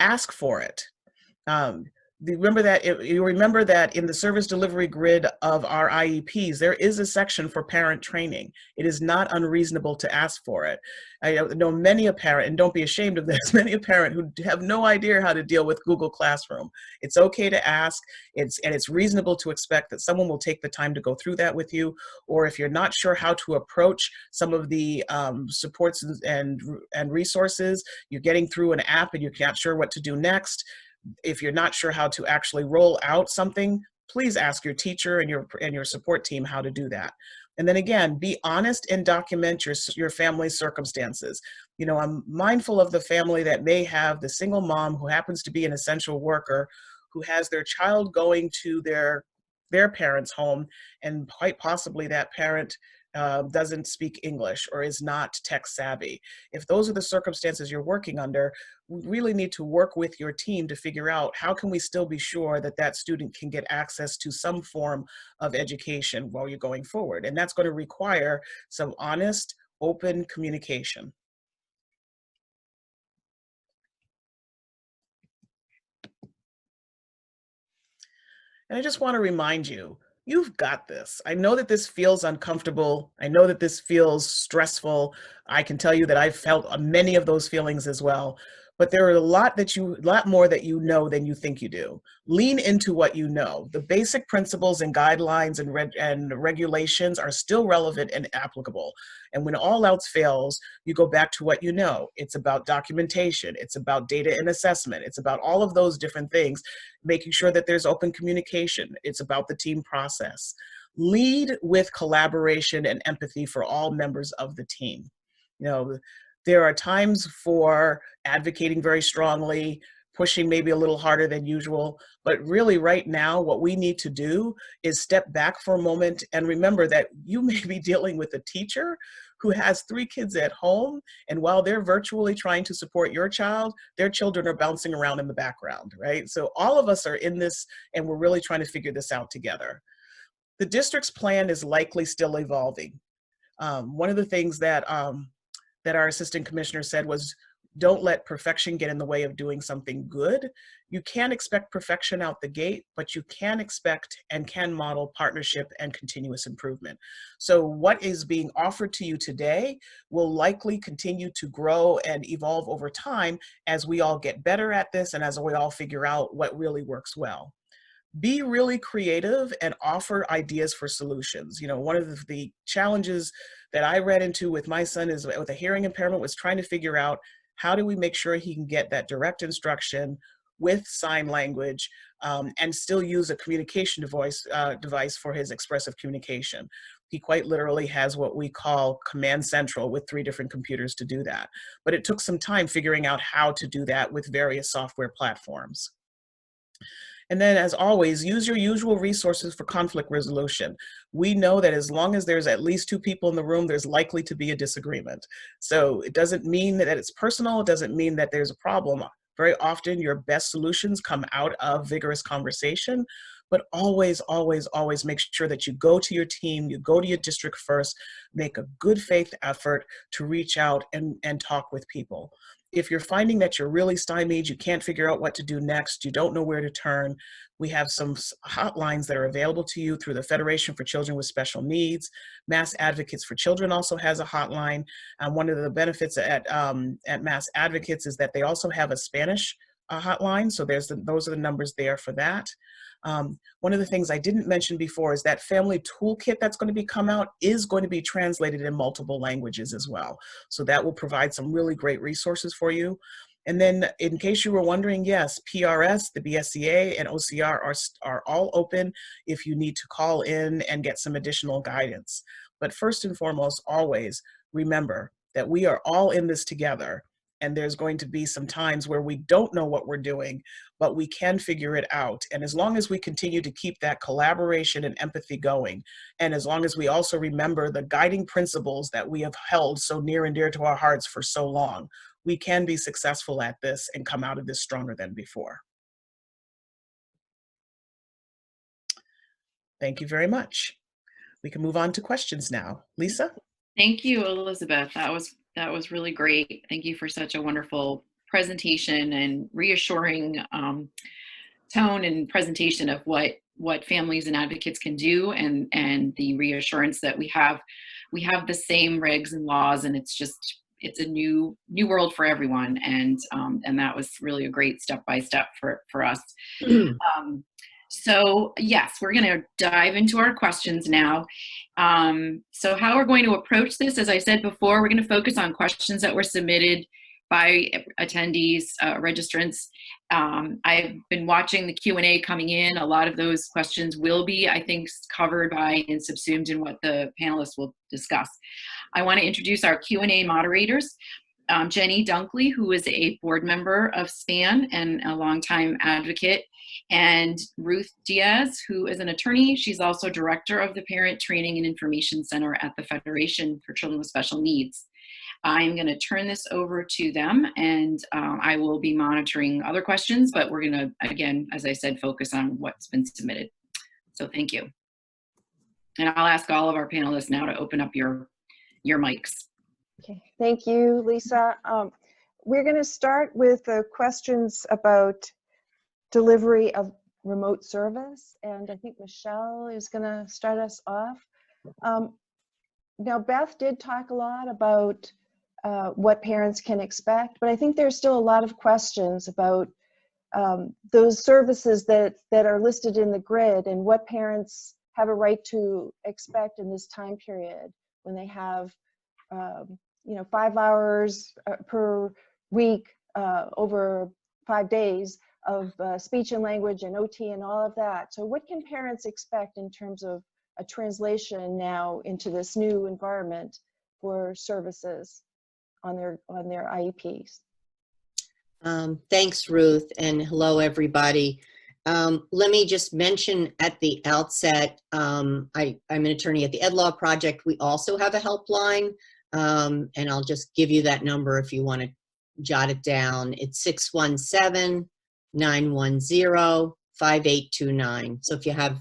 ask for it. You remember that in the service delivery grid of our IEPs, there is a section for parent training. It is not unreasonable to ask for it. I know many a parent, and don't be ashamed of this, many a parent who have no idea how to deal with Google Classroom. It's okay to ask, and it's reasonable to expect that someone will take the time to go through that with you. Or if you're not sure how to approach some of the supports and resources, you're getting through an app and you're not sure what to do next. If you're not sure how to actually roll out something, please ask your teacher and your support team how to do that. And then again, be honest and document your family's circumstances. I'm mindful of the family that may have the single mom who happens to be an essential worker who has their child going to their parents' home, and quite possibly that parent doesn't speak English or is not tech savvy. If those are the circumstances you're working under, we really need to work with your team to figure out how can we still be sure that that student can get access to some form of education while you're going forward. And that's going to require some honest, open communication. And I just want to remind you, you've got this. I know that this feels uncomfortable. I know that this feels stressful. I can tell you that I've felt many of those feelings as well. But there are a lot more that you know than you think you do. Lean into what you know. The basic principles and guidelines and regulations are still relevant and applicable. And when all else fails, you go back to what you know. It's about documentation. It's about data and assessment. It's about all of those different things, making sure that there's open communication. It's about the team process. Lead with collaboration and empathy for all members of the team. There are times for advocating very strongly. pushing maybe a little harder than usual. But really right now, what we need to do is step back for a moment and remember that you may be dealing with a teacher who has 3 kids at home, and while they're virtually trying to support your child, their children are bouncing around in the background, right? So all of us are in this, and we're really trying to figure this out together. The district's plan is likely still evolving. One of the things that our assistant commissioner said was, don't let perfection get in the way of doing something good. You can't expect perfection out the gate, but you can expect and can model partnership and continuous improvement. So what is being offered to you today will likely continue to grow and evolve over time as we all get better at this and as we all figure out what really works well. Be really creative and offer ideas for solutions. You know, one of the challenges that I ran into with my son is with a hearing impairment was trying to figure out, how do we make sure he can get that direct instruction with sign language and still use a communication device for his expressive communication? He quite literally has what we call Command Central with 3 different computers to do that. But it took some time figuring out how to do that with various software platforms. And then, as always, use your usual resources for conflict resolution. We know that as long as there's at least 2 people in the room, there's likely to be a disagreement. So it doesn't mean that it's personal. It doesn't mean that there's a problem. Very often, your best solutions come out of vigorous conversation. But always, always, always make sure that you go to your team, you go to your district first, make a good faith effort to reach out and talk with people. If you're finding that you're really stymied, you can't figure out what to do next, you don't know where to turn, we have some hotlines that are available to you through the Federation for Children with Special Needs. Mass Advocates for Children also has a hotline. One of the benefits at Mass Advocates is that they also have a Spanish hotline, so those are the numbers there for that. One of the things I didn't mention before is that family toolkit that's going to come out is going to be translated in multiple languages as well. So that will provide some really great resources for you. And then in case you were wondering, yes, PRS, the BSCA, and OCR are all open if you need to call in and get some additional guidance. But first and foremost, always remember that we are all in this together. And there's going to be some times where we don't know what we're doing, but we can figure it out. And as long as we continue to keep that collaboration and empathy going, and as long as we also remember the guiding principles that we have held so near and dear to our hearts for so long, we can be successful at this and come out of this stronger than before. Thank you very much. We can move on to questions now. Lisa? Thank you, Elizabeth. That was really great. Thank you for such a wonderful presentation and reassuring tone and presentation of what families and advocates can do, and the reassurance that we have the same regs and laws, and it's a new world for everyone, and that was really a great step-by-step for us. So yes, we're going to dive into our questions now. So how we're going to approach this, as I said before, we're going to focus on questions that were submitted by attendees, registrants. I've been watching the Q&A coming in. A lot of those questions will be, I think, covered by and subsumed in what the panelists will discuss. I want to introduce our Q&A moderators. Jenny Dunkley, who is a board member of SPAN and a longtime advocate, and Ruth Diaz, who is an attorney. She's also director of the Parent Training and Information Center at the Federation for Children with Special Needs. I'm going to turn this over to them, and I will be monitoring other questions, but we're going to, again, as I said, focus on what's been submitted. So thank you. And I'll ask all of our panelists now to open up your mics. Okay, thank you, Lisa. We're going to start with the questions about delivery of remote service, and I think Michele is going to start us off. Now, Beth did talk a lot about what parents can expect, but I think there's still a lot of questions about those services that are listed in the grid and what parents have a right to expect in this time period when they have 5 hours per week over 5 days of speech and language and OT and all of that. So what can parents expect in terms of a translation now into this new environment for services on their IEPs? Thanks, Ruth, and hello, everybody. Let me just mention at the outset, I'm an attorney at the Ed Law Project. We also have a helpline, and I'll just give you that number if you want to jot it down. It's 617-910-5829. So if you have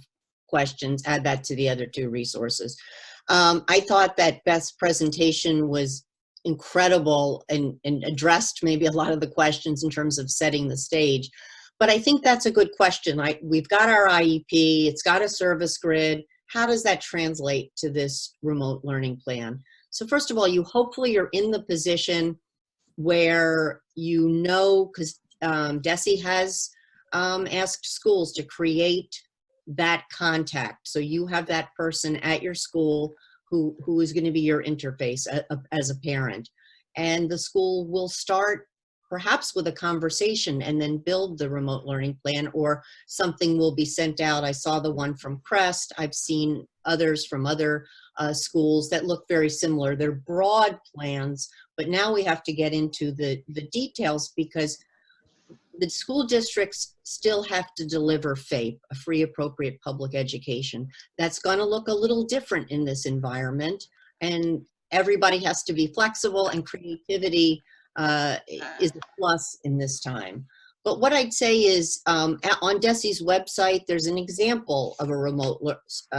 questions, add that to the other two resources. I thought that Beth's presentation was incredible and addressed maybe a lot of the questions in terms of setting the stage. But I think that's a good question. We've got our IEP, it's got a service grid. How does that translate to this remote learning plan? So first of all, hopefully you're in the position where you know, because DESE has asked schools to create that contact. So you have that person at your school who is going to be your interface as a parent. And the school will start perhaps with a conversation and then build the remote learning plan, or something will be sent out. I saw the one from Crest. I've seen others from other schools that look very similar. They're broad plans, but now we have to get into the details, because the school districts still have to deliver FAPE, a free appropriate public education. That's going to look a little different in this environment, and everybody has to be flexible, and creativity is a plus in this time. But what I'd say is on DESE's website, there's an example of a remote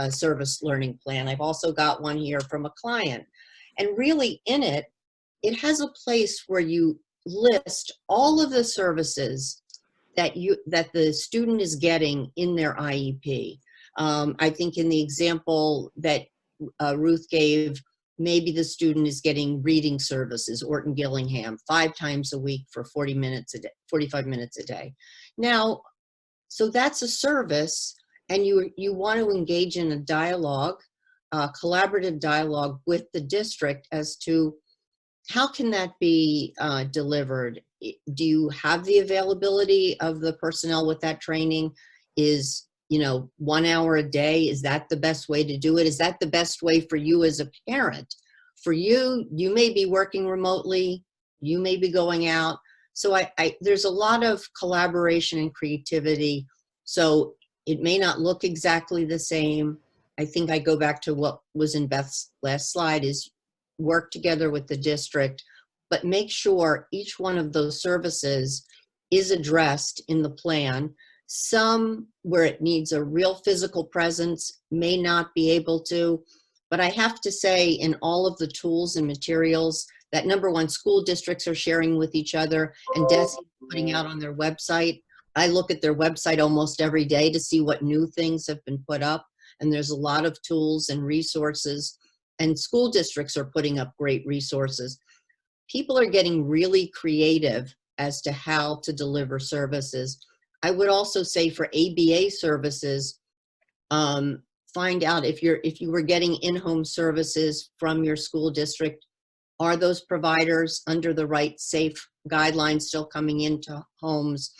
service learning plan. I've also got one here from a client. And really in it, it has a place where you list all of the services that the student is getting in their IEP. I think in the example that Ruth gave, maybe the student is getting reading services, Orton Gillingham, 5 times a week for 45 minutes a day. Now, so that's a service, and you want to engage in a dialogue, collaborative dialogue with the district as to how can that be delivered? Do you have the availability of the personnel with that training? Is, 1 hour a day, is that the best way to do it? Is that the best way for you as a parent? For you, you may be working remotely, you may be going out. So there's a lot of collaboration and creativity. So it may not look exactly the same. I think I go back to what was in Beth's last slide, is work together with the district, but make sure each one of those services is addressed in the plan. Some where it needs a real physical presence may not be able to, but I have to say, in all of the tools and materials that, number one, school districts are sharing with each other and DESE putting out on their website. I look at their website almost every day to see what new things have been put up, and there's a lot of tools and resources, and school districts are putting up great resources. People are getting really creative as to how to deliver services. I would also say for ABA services, find out if you were getting in-home services from your school district, are those providers under the right safe guidelines still coming into homes?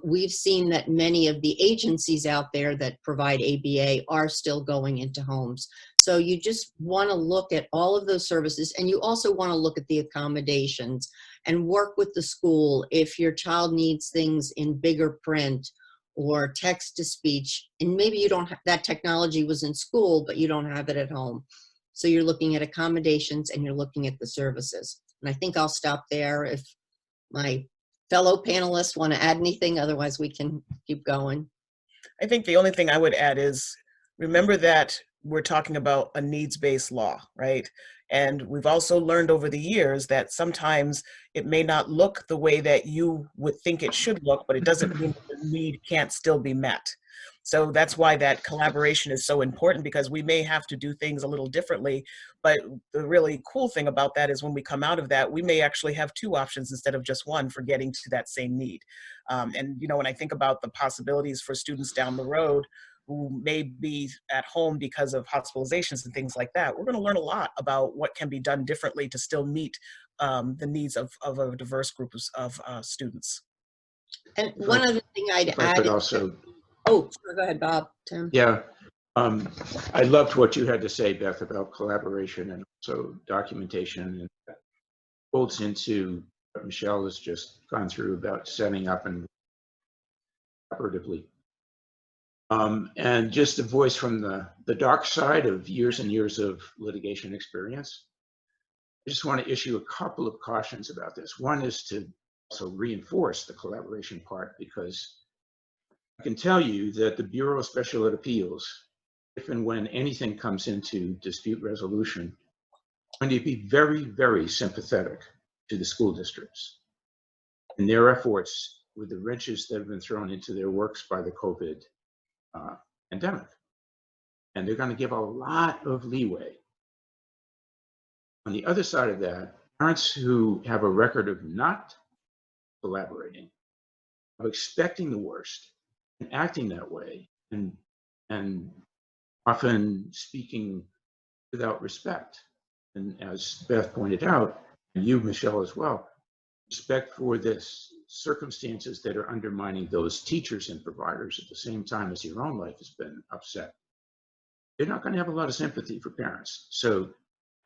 We've seen that many of the agencies out there that provide ABA are still going into homes. So you just want to look at all of those services, and you also want to look at the accommodations and work with the school if your child needs things in bigger print or text to speech, and maybe you don't have that technology was in school, but you don't have it at home. So you're looking at accommodations and you're looking at the services. And I think I'll stop there if my fellow panelists want to add anything, otherwise we can keep going. I think the only thing I would add is, remember that we're talking about a needs-based law, right? And we've also learned over the years that sometimes it may not look the way that you would think it should look, but it doesn't mean that the need can't still be met. So that's why that collaboration is so important, because we may have to do things a little differently, but the really cool thing about that is when we come out of that, we may actually have 2 options instead of just 1 for getting to that same need. And when I think about the possibilities for students down the road who may be at home because of hospitalizations and things like that, we're going to learn a lot about what can be done differently to still meet the needs of a diverse group of students. And one other thing I'd add also. Oh, sure, go ahead, Bob. Tim. Yeah, I loved what you had to say, Beth, about collaboration and also documentation. And that folds into what Michele has just gone through about setting up and operatively. And just a voice from the dark side of years and years of litigation experience. I just want to issue a couple of cautions about this. One is to also reinforce the collaboration part, because I can tell you that the Bureau of Special Ed Appeals, if and when anything comes into dispute resolution, is going to be very, very sympathetic to the school districts in their efforts with the wrenches that have been thrown into their works by the COVID pandemic. And they're going to give a lot of leeway. On the other side of that, parents who have a record of not collaborating, of expecting the worst and acting that way, and often speaking without respect. And as Beth pointed out, and you, Michele, as well, respect for this circumstances that are undermining those teachers and providers at the same time as your own life has been upset. You're not going to have a lot of sympathy for parents. So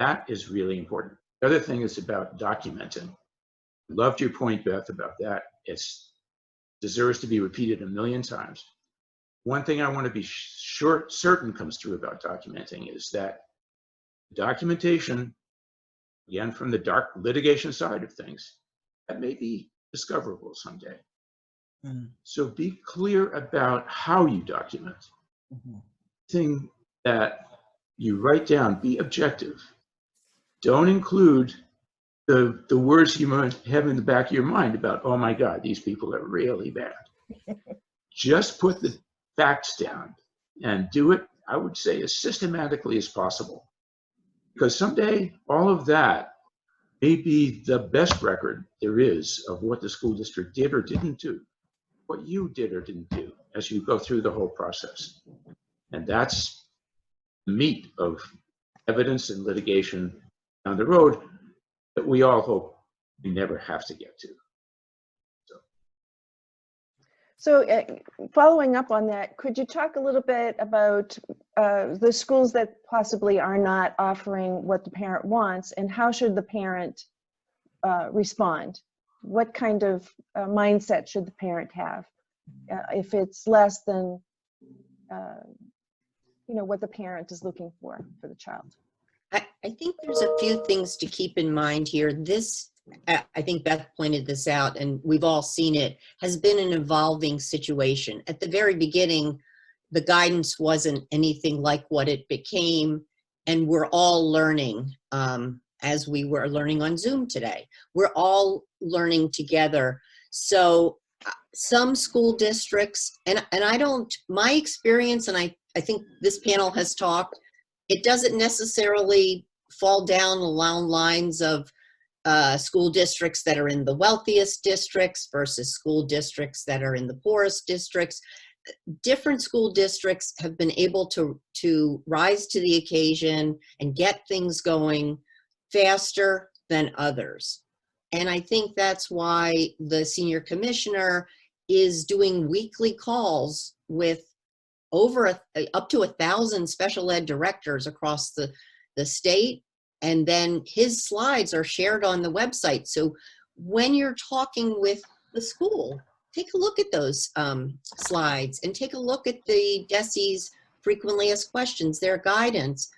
that is really important. The other thing is about documenting. Loved your point, Beth, about that. It deserves to be repeated a million times. One thing I want to be certain comes through about documenting is that documentation, again, from the dark litigation side of things, that may be discoverable someday. So be clear about how you document. Thing that you write down, be objective. Don't include the words you might have in the back of your mind about, oh my God, these people are really bad. Just put the facts down and do it, I would say, as systematically as possible. Because someday all of that may be the best record there is of what the school district did or didn't do, what you did or didn't do as you go through the whole process. And that's the meat of evidence and litigation down the road that we all hope we never have to get to. So following up on that, could you talk a little bit about the schools that possibly are not offering what the parent wants, and how should the parent respond? What kind of mindset should the parent have if it's less than what the parent is looking for the child? I think there's a few things to keep in mind here. This, I think Beth pointed this out, and we've all seen it, has been an evolving situation. At the very beginning, the guidance wasn't anything like what it became, and we're all learning as we were learning on Zoom today. We're all learning together. So some school districts, and I don't, my experience, and I think this panel has talked, it doesn't necessarily fall down along lines of school districts that are in the wealthiest districts versus school districts that are in the poorest districts. Different school districts have been able to rise to the occasion and get things going faster than others. And I think that's why the senior commissioner is doing weekly calls with up to 1,000 special ed directors across the state. And then his slides are shared on the website. So when you're talking with the school, take a look at those slides and take a look at the DESE's frequently asked questions, their guidance.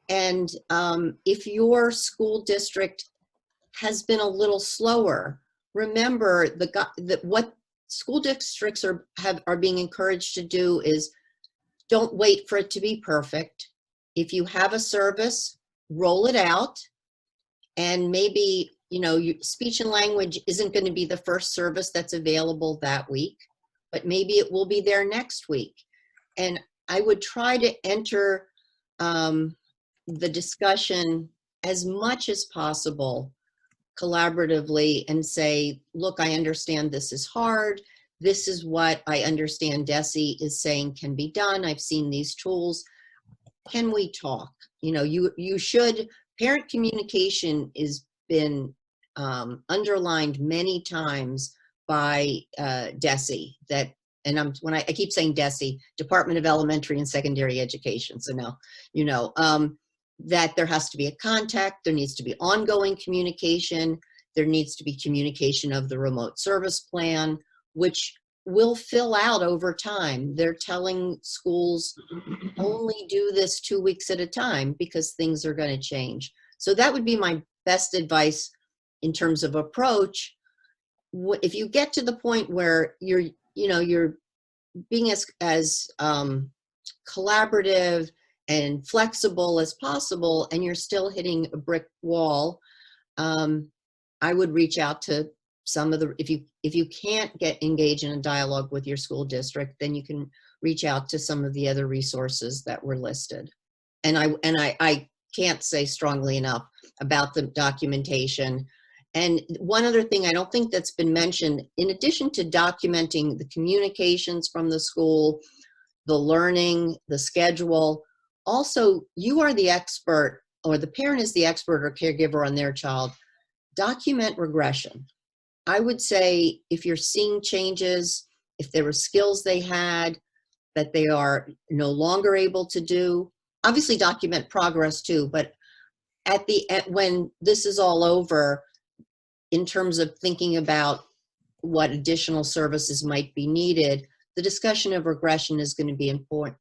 And if your school district has been a little slower, remember that what school districts are being encouraged to do is don't wait for it to be perfect. If you have a service, roll it out, and maybe speech and language isn't going to be the first service that's available that week, but maybe it will be there next week. And I would try to enter the discussion as much as possible collaboratively and say, look, I understand this is hard. This is what I understand DESE is saying can be done. I've seen these tools. Can we talk? You should, parent communication has been underlined many times by DESE, when I keep saying DESE, Department of Elementary and Secondary Education. So now, that there has to be a contact, there needs to be ongoing communication. There needs to be communication of the remote service plan, which will fill out over time. They're telling schools only do this 2 weeks at a time because things are going to change. So that would be my best advice in terms of approach. If you get to the point where you're being as collaborative and flexible as possible, and you're still hitting a brick wall, I would reach out to some of the, if you can't engage in a dialogue with your school district, then you can reach out to some of the other resources that were listed. And I can't say strongly enough about the documentation. And one other thing I don't think that's been mentioned, in addition to documenting the communications from the school, the learning, the schedule, also you are the expert, or the parent is the expert or caregiver on their child. Document regression. I would say if you're seeing changes, if there were skills they had that they are no longer able to do, obviously document progress too, but when this is all over, in terms of thinking about what additional services might be needed, the discussion of regression is going to be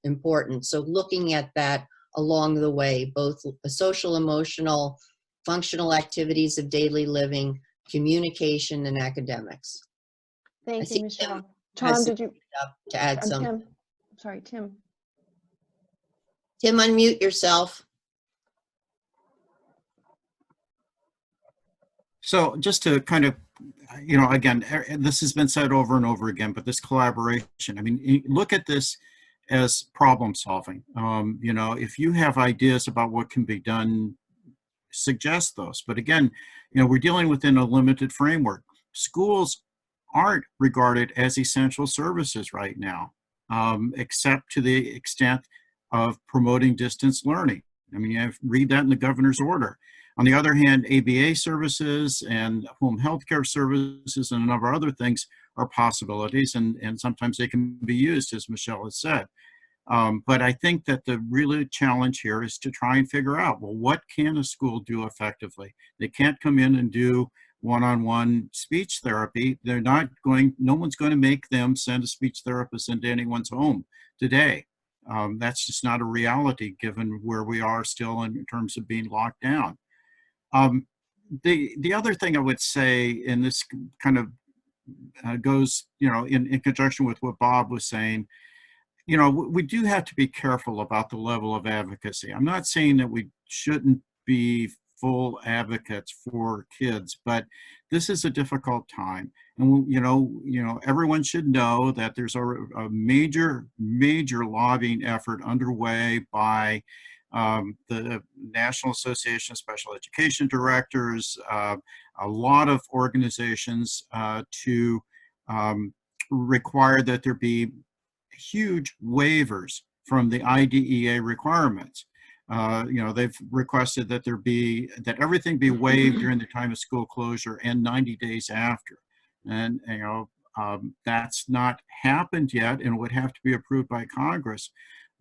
important. So looking at that along the way, both social, emotional, functional activities of daily living, communication, and academics. Thank you, Michele. Tom, Tom, did you? to add some? Tim. Sorry, Tim. Tim, unmute yourself. So just to kind of, again, this has been said over and over again, but this collaboration, I mean, look at this as problem solving. If you have ideas about what can be done, suggest those. But again, we're dealing within a limited framework. Schools aren't regarded as essential services right now, except to the extent of promoting distance learning. I mean, you read that in the governor's order. On the other hand, ABA services and home health care services and a number of other things are possibilities, and sometimes they can be used, as Michele has said. But I think that the real challenge here is to try and figure out, well, what can a school do effectively? They can't come in and do one-on-one speech therapy. No one's going to make them send a speech therapist into anyone's home today. That's just not a reality given where we are still in terms of being locked down. The other thing I would say, and this kind of goes, in conjunction with what Bob was saying, we do have to be careful about the level of advocacy. I'm not saying that we shouldn't be full advocates for kids, but this is a difficult time. And, everyone should know that there's a major lobbying effort underway by the National Association of Special Education Directors, a lot of organizations to require that there be huge waivers from the IDEA requirements. They've requested that everything be waived during the time of school closure and 90 days after. And, that's not happened yet and would have to be approved by Congress.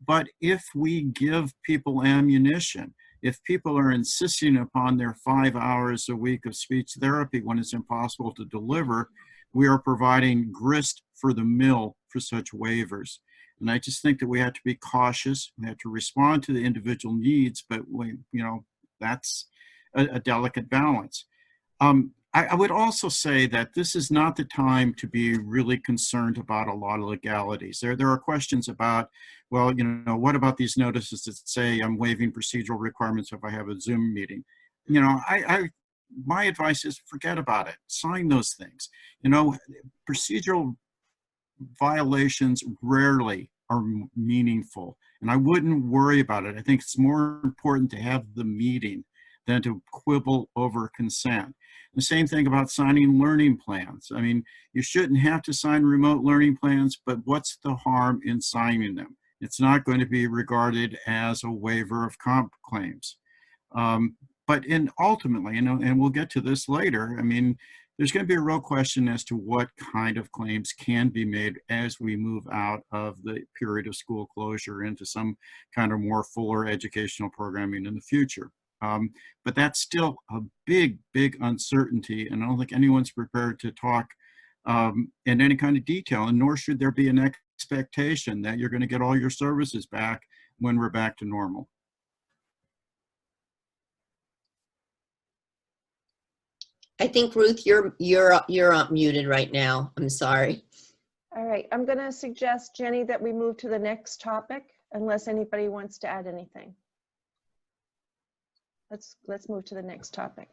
But if we give people ammunition, if people are insisting upon their 5 hours a week of speech therapy when it's impossible to deliver, we are providing grist for the mill for such waivers. And I just think that we have to be cautious. We have to respond to the individual needs, but that's a delicate balance. I would also say that this is not the time to be really concerned about a lot of legalities. There are questions about, well, what about these notices that say I'm waiving procedural requirements if I have a Zoom meeting? My advice is forget about it. Sign those things. Procedural violations rarely are meaningful, and I wouldn't worry about it. I think it's more important to have the meeting than to quibble over consent. The same thing about signing learning plans. I mean, you shouldn't have to sign remote learning plans, but what's the harm in signing them? It's not going to be regarded as a waiver of comp claims. But ultimately, and we'll get to this later, I mean, there's going to be a real question as to what kind of claims can be made as we move out of the period of school closure into some kind of more fuller educational programming in the future. But that's still a big, big uncertainty, and I don't think anyone's prepared to talk in any kind of detail, and nor should there be an expectation that you're going to get all your services back when we're back to normal. I think Ruth, you're muted right now. I'm sorry. All right, I'm going to suggest, Jenny, that we move to the next topic unless anybody wants to add anything. Let's move to the next topic.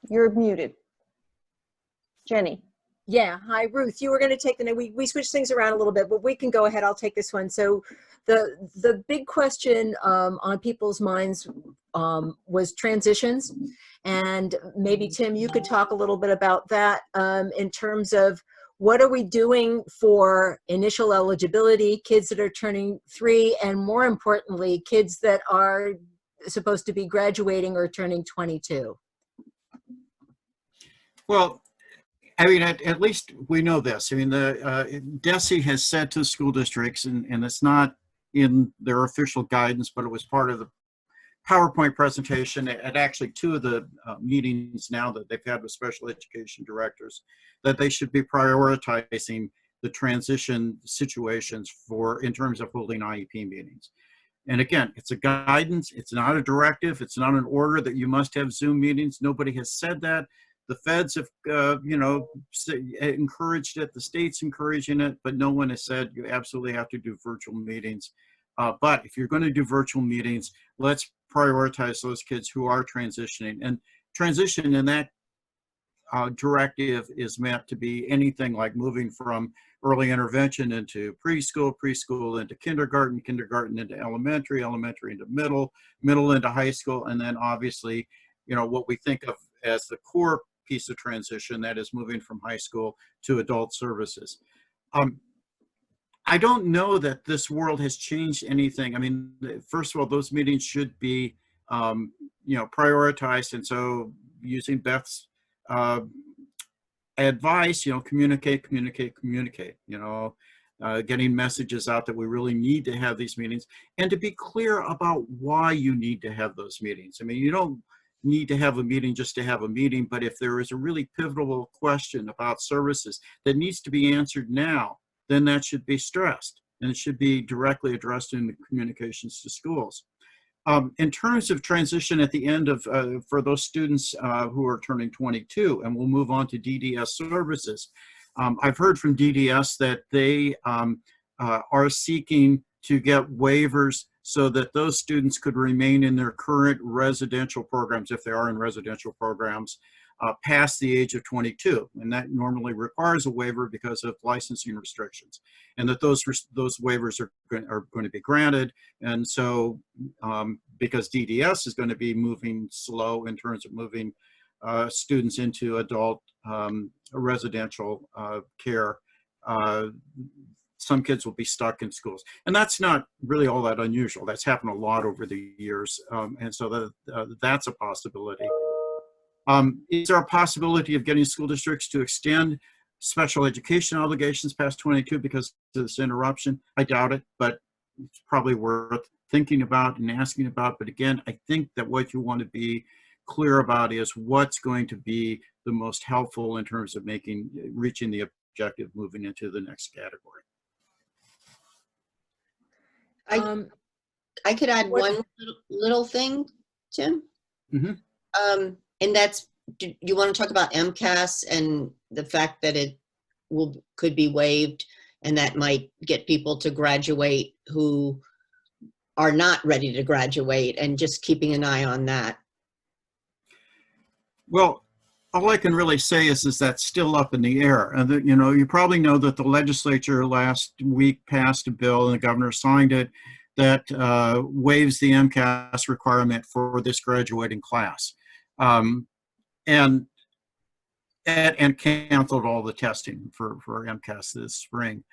You're muted. Jenny. Yeah, hi Ruth. You were going to take the we switched things around a little bit, but we can go ahead. I'll take this one. So the big question on people's minds was transitions, and maybe Tim, you could talk a little bit about that in terms of what are we doing for initial eligibility, kids that are turning 3, and more importantly, kids that are supposed to be graduating or turning 22. Well, I mean, at least we know this. I mean, the DESE has said to school districts, and it's not in their official guidance, but it was part of the PowerPoint presentation at actually 2 of the meetings now that they've had with special education directors, that they should be prioritizing the transition situations in terms of holding IEP meetings. And again, it's a guidance, it's not a directive, it's not an order that you must have Zoom meetings. Nobody has said that. The feds have, encouraged it, the state's encouraging it, but no one has said you absolutely have to do virtual meetings. But if you're going to do virtual meetings, let's prioritize those kids who are transitioning. And transition in that directive is meant to be anything like moving from early intervention into preschool, preschool into kindergarten, kindergarten into elementary, elementary into middle, middle into high school, and then obviously, what we think of as the core piece of transition, that is moving from high school to adult services. I don't know that this world has changed anything. I mean, first of all, those meetings should be, prioritized. And so using Beth's advice, communicate, getting messages out that we really need to have these meetings, and to be clear about why you need to have those meetings. I mean, you don't need to have a meeting just to have a meeting, but if there is a really pivotal question about services that needs to be answered now, then that should be stressed, and it should be directly addressed in the communications to schools. In terms of transition at the end of, for those students who are turning 22, and we'll move on to DDS services. I've heard from DDS that they are seeking to get waivers so that those students could remain in their current residential programs, if they are in residential programs, past the age of 22. And that normally requires a waiver because of licensing restrictions, and that those waivers are going to be granted. And so because DDS is going to be moving slow in terms of moving students into adult residential care, some kids will be stuck in schools. And that's not really all that unusual. That's happened a lot over the years. And so that's a possibility. Is there a possibility of getting school districts to extend special education obligations past 22 because of this interruption? I doubt it, but it's probably worth thinking about and asking about. But again, I think that what you want to be clear about is what's going to be the most helpful in terms of reaching the objective moving into the next category. I could add one little thing, Tim. Mm-hmm. And that's, do you want to talk about MCAS and the fact that it could be waived, and that might get people to graduate who are not ready to graduate, and just keeping an eye on that? Well, all I can really say is that's still up in the air. And that, you probably know that the legislature last week passed a bill, and the governor signed it, that waives the MCAS requirement for this graduating class, and canceled all the testing for MCAS this spring.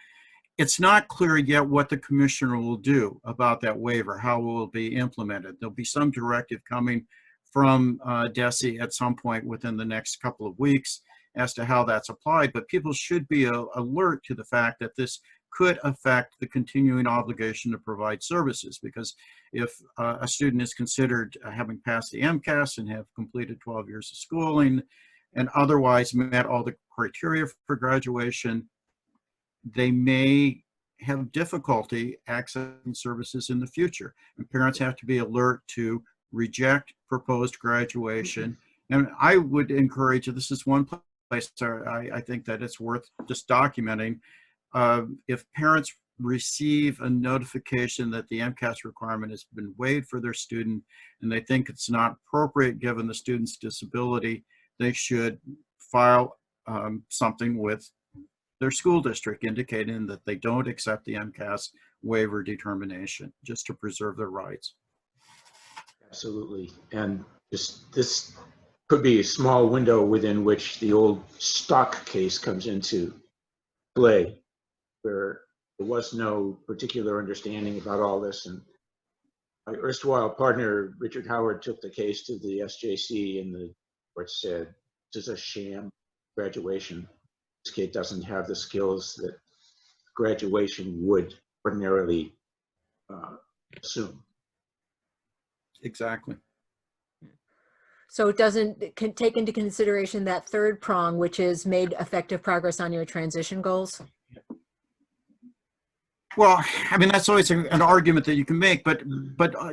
It's not clear yet what the commissioner will do about that waiver, how it will be implemented. There'll be some directive coming from DESE at some point within the next couple of weeks as to how that's applied, but people should be alert to the fact that this could affect the continuing obligation to provide services, because if a student is considered having passed the MCAS and have completed 12 years of schooling and otherwise met all the criteria for graduation, they may have difficulty accessing services in the future. And parents have to be alert to reject proposed graduation. And I would encourage, this is one place I think that it's worth just documenting. If parents receive a notification that the MCAS requirement has been waived for their student and they think it's not appropriate given the student's disability, they should file something with their school district indicating that they don't accept the MCAS waiver determination, just to preserve their rights. Absolutely. And this could be a small window within which the old Stock case comes into play, where there was no particular understanding about all this. And my erstwhile partner, Richard Howard, took the case to the SJC, and the court said, this is a sham graduation. This kid doesn't have the skills that graduation would ordinarily assume. Exactly. So it doesn't take into consideration that third prong, which is made effective progress on your transition goals? Well, I mean, that's always an argument that you can make, but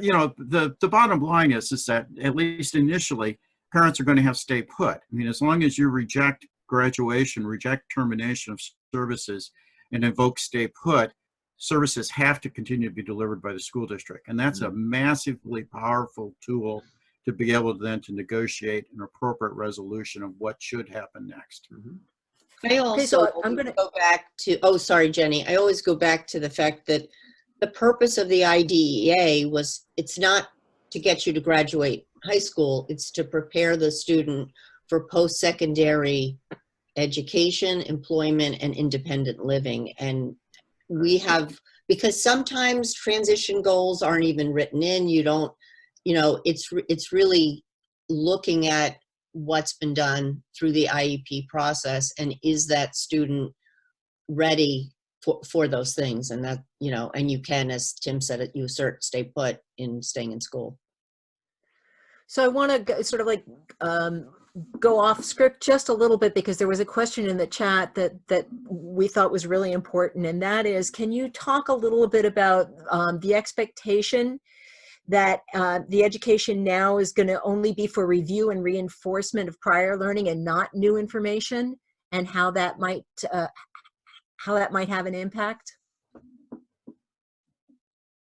you know, the bottom line is that at least initially, parents are going to have stay put. I mean, as long as you reject graduation, reject termination of services, and invoke stay put, services have to continue to be delivered by the school district. And that's a massively powerful tool to be able then to negotiate an appropriate resolution of what should happen next. I also I'm gonna go back to, oh, sorry, Jenny. I always go back to the fact that the purpose of the IDEA was, it's not to get you to graduate high school, it's to prepare the student for post-secondary education, employment, and independent living. And we have, because sometimes transition goals aren't even written in, you don't, you know, it's really looking at what's been done through the IEP process, and is that student ready for those things. And that, you know, and you can, as Tim said, you assert stay put in staying in school. So I want to sort of like go off script just a little bit, because there was a question in the chat that we thought was really important, and that is, can you talk a little bit about the expectation that the education now is going to only be for review and reinforcement of prior learning and not new information, and how that might have an impact?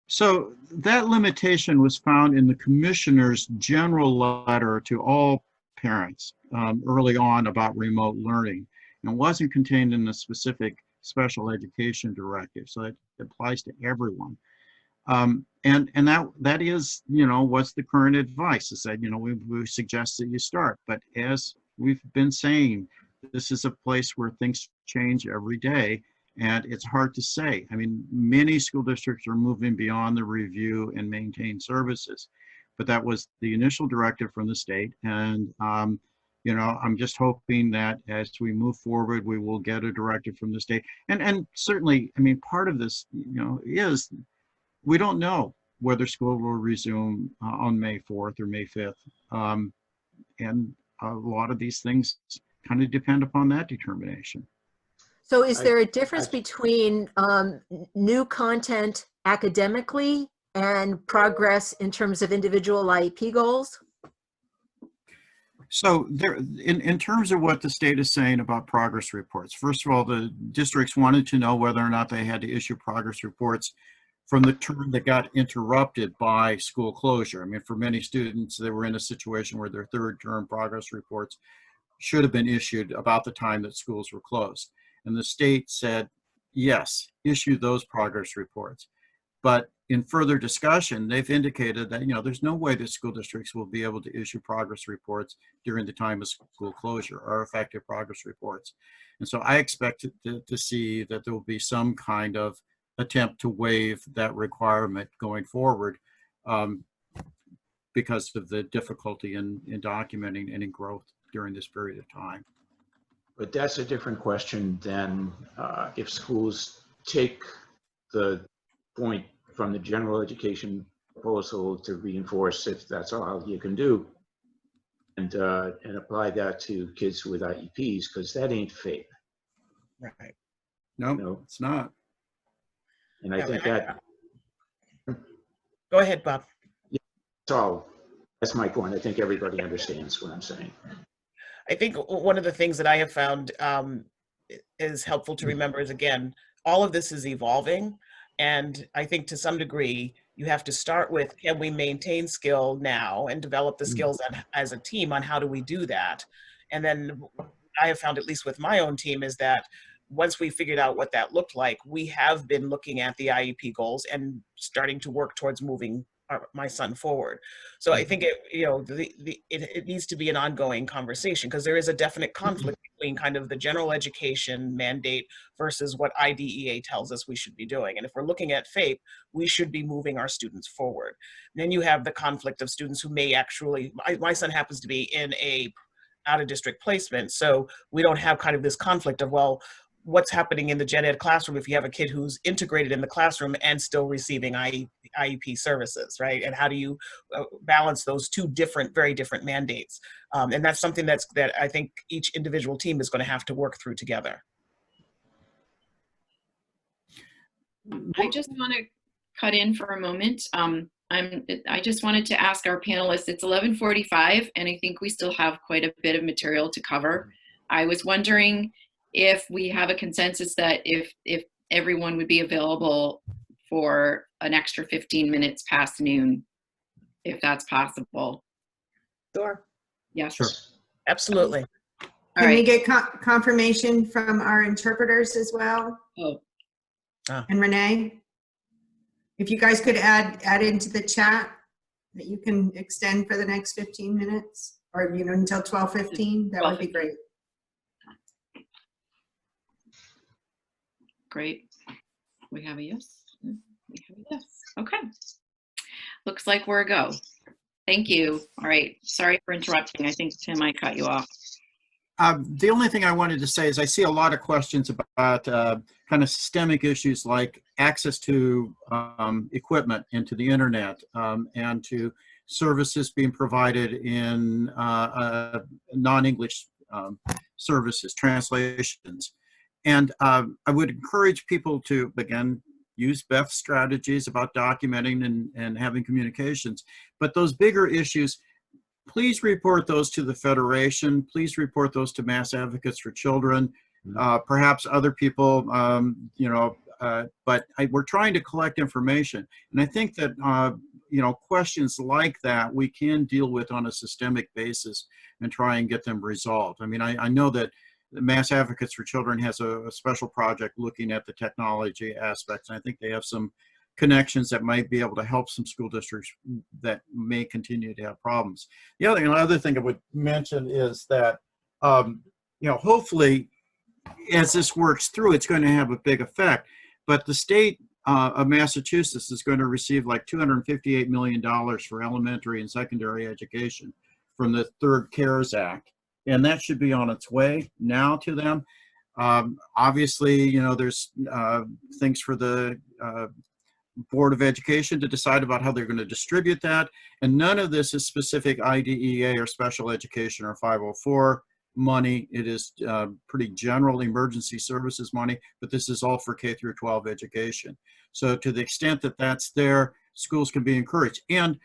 So that limitation was found in the commissioner's general letter to all parents early on about remote learning, and wasn't contained in the specific special education directive. So it applies to everyone. And that is, you know, what's the current advice is that, you know, we suggest that you start, but as we've been saying, this is a place where things change every day. And it's hard to say. I mean, many school districts are moving beyond the review and maintain services, but that was the initial directive from the state. And, you know, I'm just hoping that as we move forward, we will get a directive from the state. And certainly, I mean, part of this, you know, is we don't know whether school will resume on May 4th or May 5th. And a lot of these things kind of depend upon that determination. So is there a difference between new content academically and progress in terms of individual IEP goals? So there, in terms of what the state is saying about progress reports, first of all, the districts wanted to know whether or not they had to issue progress reports from the term that got interrupted by school closure. I mean, for many students, they were in a situation where their third term progress reports should have been issued about the time that schools were closed. And the state said, yes, issue those progress reports. But in further discussion, they've indicated that, you know, there's no way that school districts will be able to issue progress reports during the time of school closure, or effective progress reports. And so I expect to see that there will be some kind of attempt to waive that requirement going forward because of the difficulty in documenting any growth during this period of time. But that's a different question than if schools take the point from the general education proposal to reinforce, if that's all you can do, and apply that to kids with IEPs, because that ain't FAPE. Right. No, No. it's not. And I Yeah, think and that Go ahead, Bob. that's my point. I think everybody understands what I'm saying. I think one of the things that I have found is helpful to remember is, again, all of this is evolving. And I think to some degree, you have to start with, can we maintain skill now and develop the skills as a team on how do we do that? And then I have found, at least with my own team, is that once we figured out what that looked like, we have been looking at the IEP goals and starting to work towards moving my son forward. So I think it needs to be an ongoing conversation, because there is a definite conflict between kind of the general education mandate versus what IDEA tells us we should be doing. And if we're looking at FAPE, we should be moving our students forward. And then you have the conflict of students who may actually, my son happens to be in a out-of-district placement, so we don't have kind of this conflict of, well, what's happening in the gen ed classroom if you have a kid who's integrated in the classroom and still receiving IEP services, right? And how do you balance those two very different mandates? And that's something that I think each individual team is going to have to work through together. I just want to cut in for a moment. I just wanted to ask our panelists, it's 11:45, and I think we still have quite a bit of material to cover. I was wondering if we have a consensus that if everyone would be available for an extra 15 minutes past noon, if that's possible. Sure. Yes. Sure. Absolutely. All Can we right. get confirmation from our interpreters as well? Oh, And Renee? If you guys could add into the chat that you can extend for the next 15 minutes, or until 12:15, that would be great. great. We have a yes. We have a yes. Okay. Looks like we're a go. Thank you. All right. Sorry for interrupting. I think, Tim, I cut you off. The only thing I wanted to say is I see a lot of questions about kind of systemic issues like access to equipment and to the internet and to services being provided in non-English services, translations. And I would encourage people to, again, use Beth's strategies about documenting and having communications. But those bigger issues, please report those to the Federation. Please report those to Mass Advocates for Children, perhaps other people, but we're trying to collect information. And I think that, questions like that we can deal with on a systemic basis and try and get them resolved. I mean, I know that the Mass Advocates for Children has a special project looking at the technology aspects. And I think they have some connections that might be able to help some school districts that may continue to have problems. The other thing I would mention is that, hopefully as this works through, it's going to have a big effect. But the state of Massachusetts is going to receive like $258 million for elementary and secondary education from the Third CARES Act. And that should be on its way now to them. Obviously, there's things for the Board of Education to decide about how they're going to distribute that. And none of this is specific IDEA or special education or 504 money. It is pretty general emergency services money, but this is all for K through 12 education. So to the extent that that's there, schools can be encouraged. And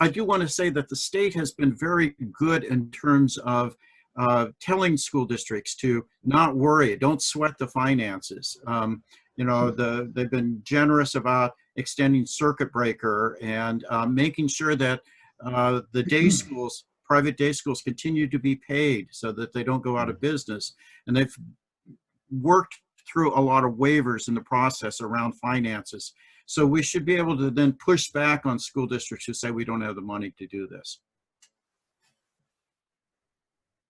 I do want to say that the state has been very good in terms of telling school districts to not worry, don't sweat the finances. They've been generous about extending circuit breaker and making sure that the day schools, private day schools, continue to be paid so that they don't go out of business. And they've worked through a lot of waivers in the process around finances. So we should be able to then push back on school districts who say we don't have the money to do this.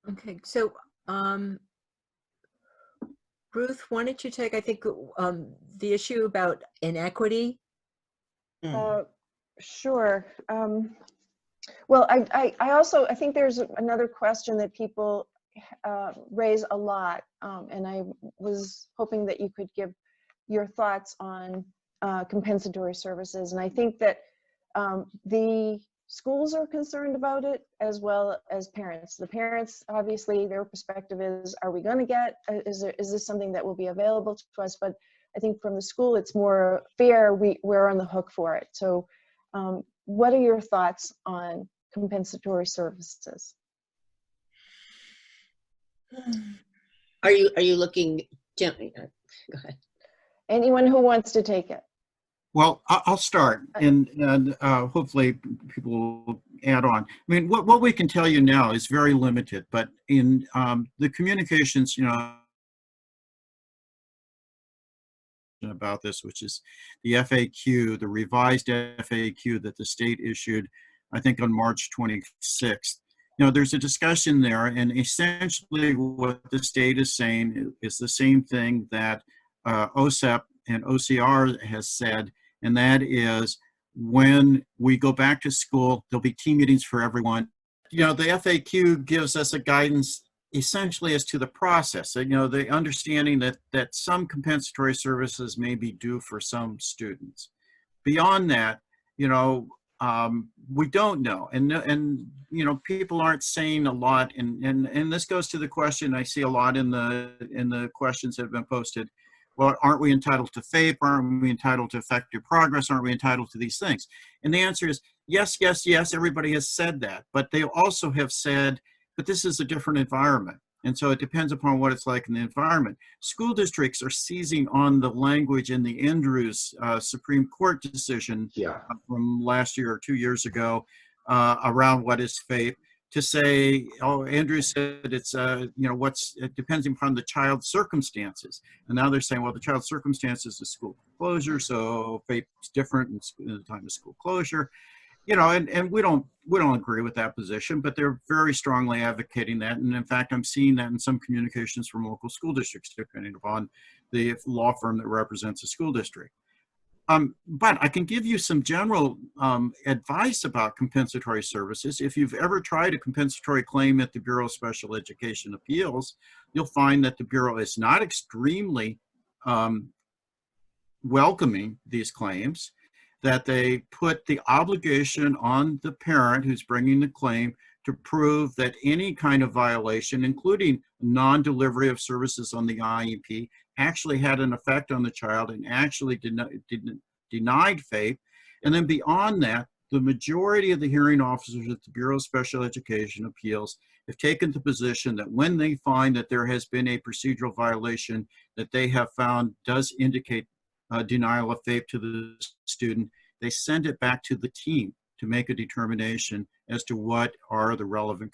Okay, so Ruth, why don't you take, I think, the issue about inequity? Sure. Well, I think there's another question that people raise a lot, and I was hoping that you could give your thoughts on compensatory services. And I think that the schools are concerned about it as well as parents. The parents, obviously, their perspective is, are we going to get, is this something that will be available to us? But I think from the school, it's more fair, we're on the hook for it. So what are your thoughts on compensatory services? Are you looking, Jim? Go ahead. Anyone who wants to take it. Well, I'll start, and hopefully people will add on. I mean, what we can tell you now is very limited, but in the communications, about this, which is the FAQ, the revised FAQ that the state issued, I think on March 26th. There's a discussion there, and essentially what the state is saying is the same thing that OSEP and OCR has said, and that is when we go back to school, there'll be team meetings for everyone. The FAQ gives us a guidance essentially as to the process. The understanding that some compensatory services may be due for some students. Beyond that, we don't know, and people aren't saying a lot, and this goes to the question I see a lot in the questions that have been posted. Well, aren't we entitled to FAPE? Aren't we entitled to effective progress? Aren't we entitled to these things? And the answer is yes, yes, yes. Everybody has said that, but they also have said, but this is a different environment. And so it depends upon what it's like in the environment. School districts are seizing on the language in the Andrews Supreme Court decision from last year or 2 years ago around what is FAPE to say, oh, Andrews said it's, it depends upon the child's circumstances. And now they're saying, well, the child's circumstances is school closure, so FAPE is different in the time of school closure. And we don't agree with that position, but they're very strongly advocating that. And in fact, I'm seeing that in some communications from local school districts, depending upon the law firm that represents a school district. But I can give you some general advice about compensatory services. If you've ever tried a compensatory claim at the Bureau of Special Education Appeals, you'll find that the Bureau is not extremely welcoming these claims, that they put the obligation on the parent who's bringing the claim to prove that any kind of violation, including non-delivery of services on the IEP, actually had an effect on the child and actually denied FAPE. And then beyond that, the majority of the hearing officers at the Bureau of Special Education Appeals have taken the position that when they find that there has been a procedural violation that they have found does indicate denial of FAPE to the student, they send it back to the team to make a determination as to what are the relevant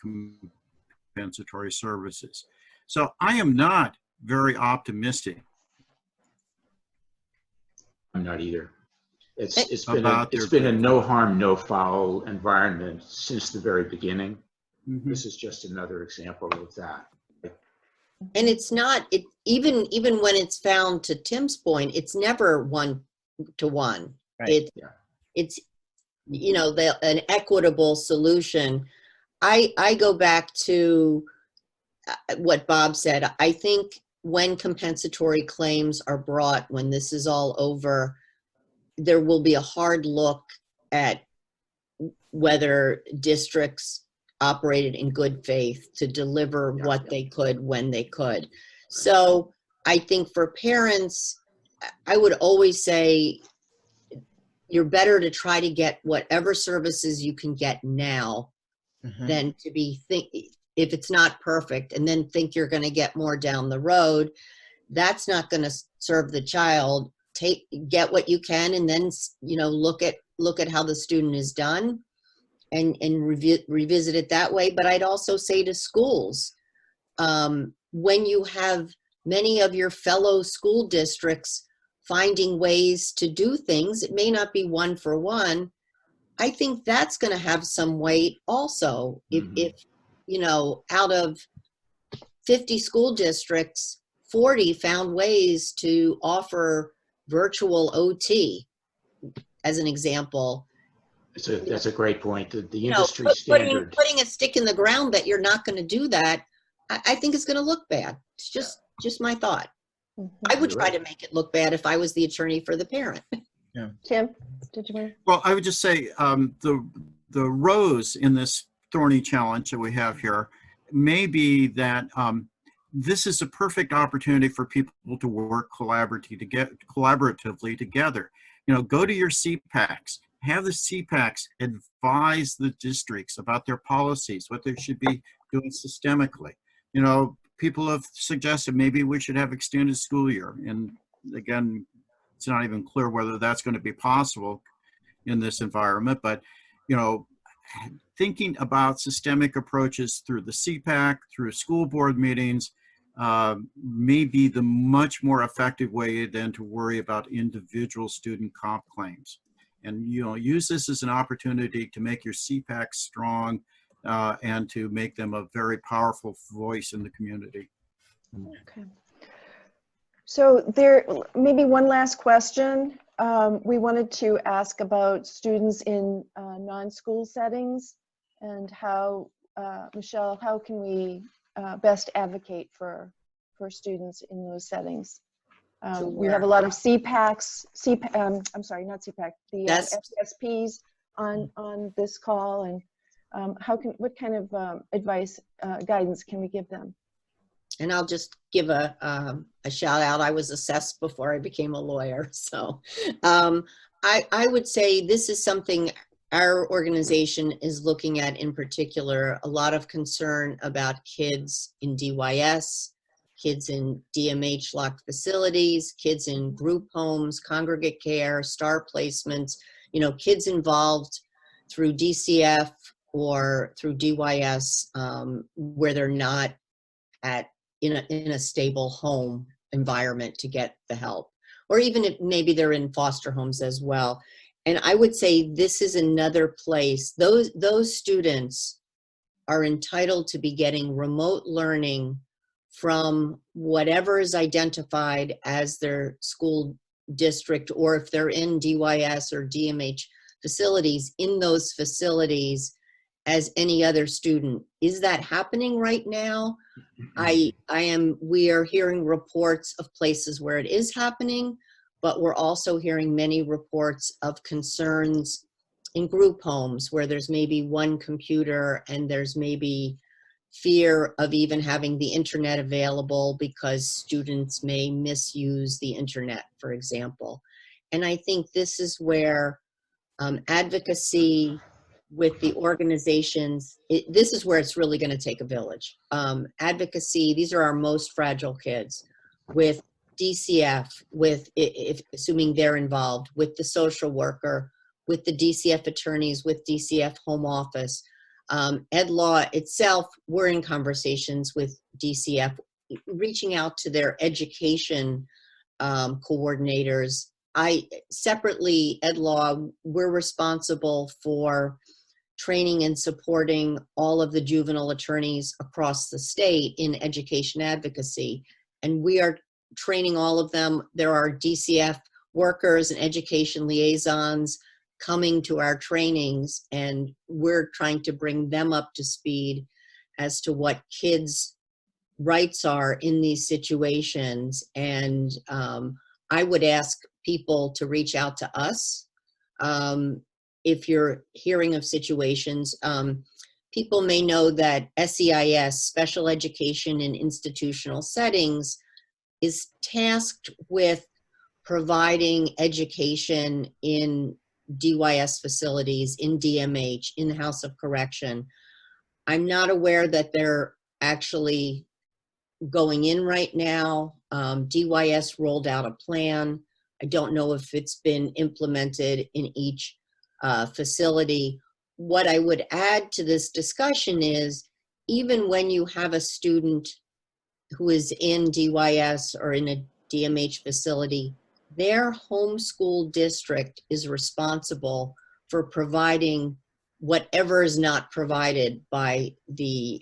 compensatory services. So I am not very optimistic. I'm not either. It's been a no harm, no foul environment since the very beginning. Mm-hmm. This is just another example of that. And it's not, even when it's found, to Tim's point, it's never one-to-one. Right. It's an equitable solution. I go back to what Bob said. I think when compensatory claims are brought, when this is all over, there will be a hard look at whether districts operated in good faith to deliver what they could when they could. So I think for parents, I would always say you're better to try to get whatever services you can get now than to be if it's not perfect and then think you're going to get more down the road. That's not going to serve the child. Get what you can, and then look at how the student is done and revisit it that way. But I'd also say to schools, when you have many of your fellow school districts finding ways to do things, it may not be one for one. I think that's going to have some weight also. If out of 50 school districts, 40 found ways to offer virtual OT, as an example. That's a great point. The industry standard. Putting a stick in the ground that you're not going to do that, I think is going to look bad. It's just my thought. I would You're try right. to make it look bad if I was the attorney for the parent. Tim, did you want? Well, I would just say the rose in this thorny challenge that we have here may be that this is a perfect opportunity for people to work collaboratively together. You know, go to your CPACs, have the CPACs advise the districts about their policies, what they should be doing systemically. You know, people have suggested maybe we should have extended school year. And again, it's not even clear whether that's going to be possible in this environment, but, you know, thinking about systemic approaches through the CPAC, through school board meetings, may be the much more effective way than to worry about individual student comp claims. And, you know, use this as an opportunity to make your CPAC strong and to make them a very powerful voice in the community. Okay. So there, maybe one last question. We wanted to ask about students in non-school settings and how, Michele, how can we best advocate for students in those settings? We have a lot of CPACs, I'm sorry, not CPAC, the Yes. FCSPs on this call, and what kind of advice, guidance can we give them? And I'll just give a shout out. I was assessed before I became a lawyer. So I would say this is something our organization is looking at in particular, a lot of concern about kids in DYS, kids in DMH locked facilities, kids in group homes, congregate care, star placements, you know, kids involved through DCF or through DYS where they're not in a stable home environment to get the help, or even if maybe they're in foster homes as well. And I would say this is another place, those students are entitled to be getting remote learning from whatever is identified as their school district, or if they're in DYS or DMH facilities, in those facilities as any other student. Is that happening right now? We are hearing reports of places where it is happening, but we're also hearing many reports of concerns in group homes where there's maybe one computer and there's maybe fear of even having the internet available because students may misuse the internet, for example. And I think this is where advocacy with the organizations, this is where it's really going to take a village. Advocacy, these are our most fragile kids, with DCF, with, if assuming they're involved, with the social worker, with the DCF attorneys, with DCF home office. Ed Law itself, we're in conversations with DCF, reaching out to their education coordinators. Separately, Ed Law, we're responsible for training and supporting all of the juvenile attorneys across the state in education advocacy. And we are training all of them. There are DCF workers and education liaisons coming to our trainings, and we're trying to bring them up to speed as to what kids' rights are in these situations. And I would ask people to reach out to us. If you're hearing of situations, people may know that SEIS, Special Education in Institutional Settings, is tasked with providing education in DYS facilities, in DMH, in the House of Correction. I'm not aware that they're actually going in right now. DYS rolled out a plan. I don't know if it's been implemented in each facility. What I would add to this discussion is, even when you have a student who is in DYS or in a DMH facility, their homeschool district is responsible for providing whatever is not provided by the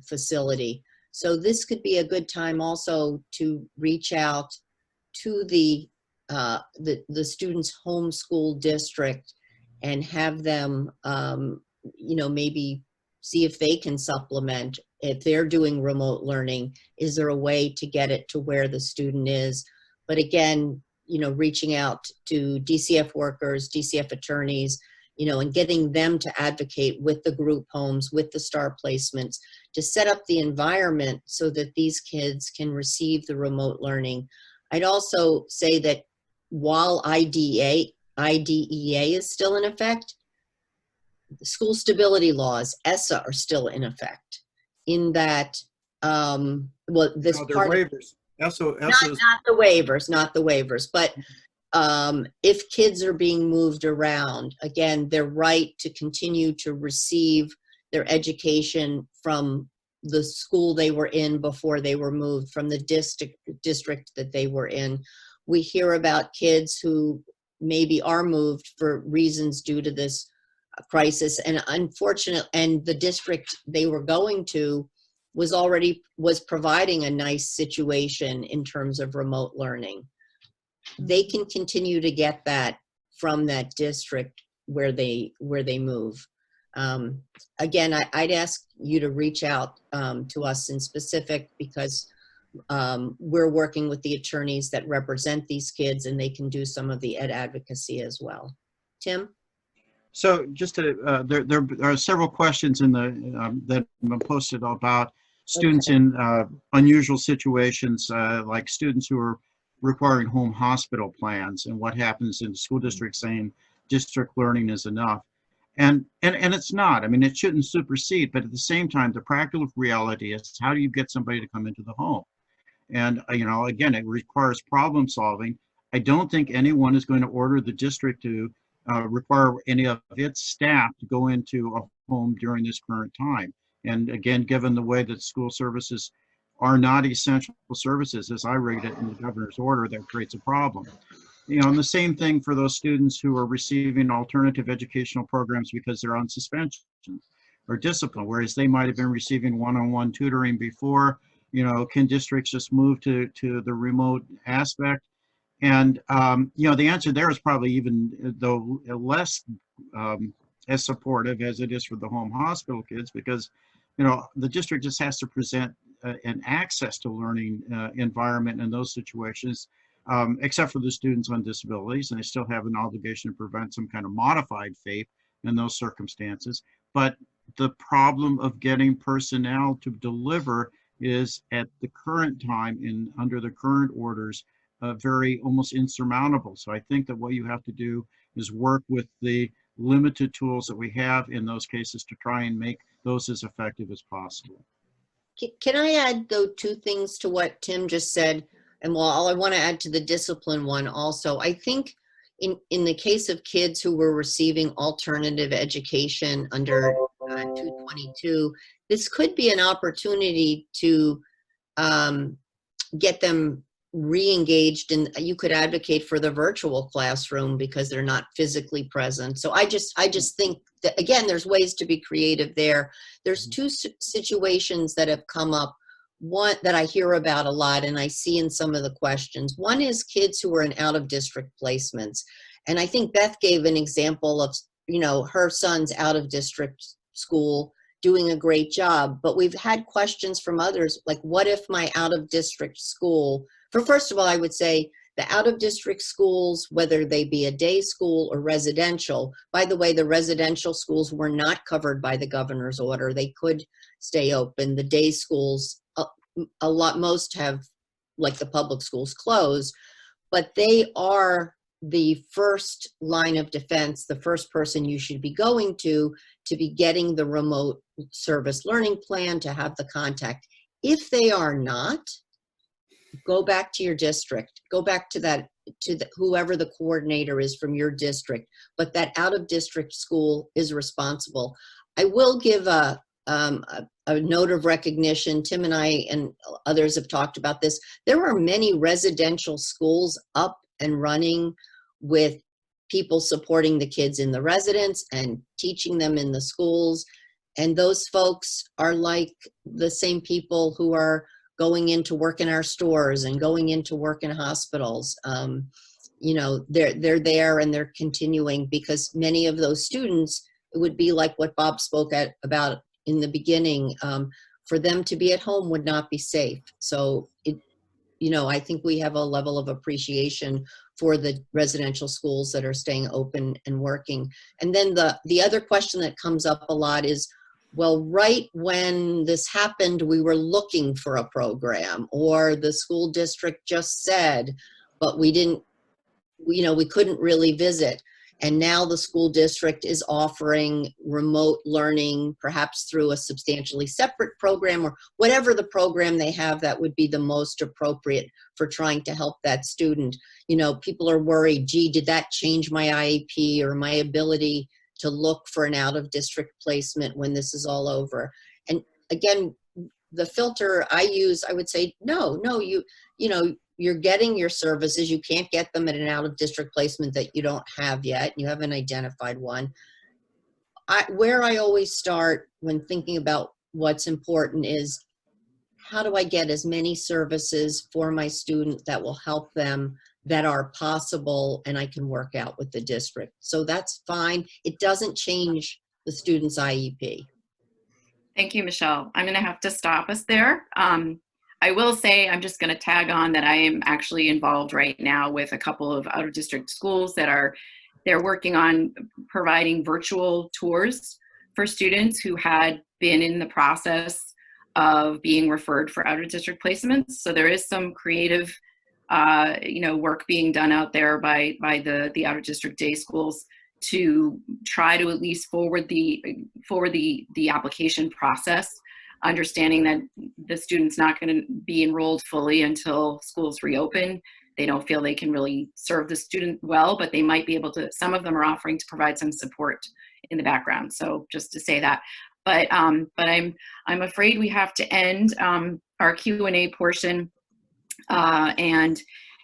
facility. So this could be a good time also to reach out to the student's homeschool district and have them, you know, maybe see if they can supplement. If they're doing remote learning, is there a way to get it to where the student is? But again, you know, reaching out to DCF workers, DCF attorneys, you know, and getting them to advocate with the group homes, with the STAR placements, to set up the environment so that these kids can receive the remote learning. I'd also say that while IDEA is still in effect, the school stability laws, ESSA, are still in effect. In that, well, this No, they're part waivers. not the waivers, but if kids are being moved around, again, their right to continue to receive their education from the school they were in before they were moved, from the district that they were in. We hear about kids who maybe are moved for reasons due to this crisis, and unfortunately, and the district they were going to was providing a nice situation in terms of remote learning. They can continue to get that from that district where they move. Again, I'd ask you to reach out to us in specific, because we're working with the attorneys that represent these kids, and they can do some of the ed advocacy as well. Tim? So just to, there are several questions in the that have been posted about students in unusual situations, like students who are requiring home hospital plans, and what happens in the school district saying district learning is enough. And it's not. I mean, it shouldn't supersede, but at the same time, the practical reality is, how do you get somebody to come into the home? And, you know, again, it requires problem solving. I don't think anyone is going to order the district to require any of its staff to go into a home during this current time. And again, given the way that school services are not essential services, as I read it in the governor's order, that creates a problem. You know, and the same thing for those students who are receiving alternative educational programs because they're on suspension or discipline, whereas they might have been receiving one-on-one tutoring before. You know, can districts just move to the remote aspect? And, you know, the answer there is probably even though less as supportive as it is for the home hospital kids, because, you know, the district just has to present an access to learning environment in those situations, except for the students on disabilities, and they still have an obligation to prevent some kind of modified FAPE in those circumstances. But the problem of getting personnel to deliver is, at the current time and under the current orders, very almost insurmountable. So I think that what you have to do is work with the limited tools that we have in those cases to try and make those as effective as possible. Can I add, though, two things to what Tim just said? And while I want to add to the discipline one also, I think in the case of kids who were receiving alternative education under 222, this could be an opportunity to get them re-engaged, and you could advocate for the virtual classroom because they're not physically present. So I just think that, again, there's ways to be creative there. There's two situations that have come up, one that I hear about a lot and I see in some of the questions. One is kids who are in out-of-district placements. And I think Beth gave an example of, you know, her son's out-of-district school doing a great job, but we've had questions from others, like, what if my out-of-district school, first of all, I would say the out-of-district schools, whether they be a day school or residential, by the way, the residential schools were not covered by the governor's order. They could stay open. The day schools, most have, like the public schools, closed, but they are the first line of defense, the first person you should be going to be getting the remote service learning plan, to have the contact. If they are not, go back to your district, go back to whoever the coordinator is from your district, but that out-of-district school is responsible. I will give a note of recognition. Tim and I and others have talked about this. There are many residential schools up and running with people supporting the kids in the residence and teaching them in the schools. And those folks are like the same people who are going into work in our stores and going into work in hospitals. You know, they're there and they're continuing, because many of those students, it would be like what Bob spoke about in the beginning, for them to be at home would not be safe. So I think we have a level of appreciation for the residential schools that are staying open and working. And then the other question that comes up a lot is, well, right when this happened, we were looking for a program, or the school district just said, but we didn't, we couldn't really visit. And now the school district is offering remote learning, perhaps through a substantially separate program, or whatever the program they have that would be the most appropriate for trying to help that student. People are worried, gee, did that change my IEP or my ability to look for an out-of-district placement when this is all over? And again, the filter I use, I would say, no, you're getting your services. You can't get them at an out-of-district placement that you don't have yet. You haven't identified one. Where I always start when thinking about what's important is, how do I get as many services for my student that will help them that are possible and I can work out with the district? So that's fine. It doesn't change the student's IEP. Thank you, Michelle. I'm going to have to stop us there. I will say, I'm just going to tag on that I am actually involved right now with a couple of out-of-district schools they're working on providing virtual tours for students who had been in the process of being referred for out-of-district placements. So there is some creative, work being done out there by the out-of-district day schools to try to at least forward the application process, understanding that the student's not going to be enrolled fully until schools reopen. They don't feel they can really serve the student well, but they might be able to. Some of them are offering to provide some support in the background. So just to say that, but I'm afraid we have to end our Q&A portion, and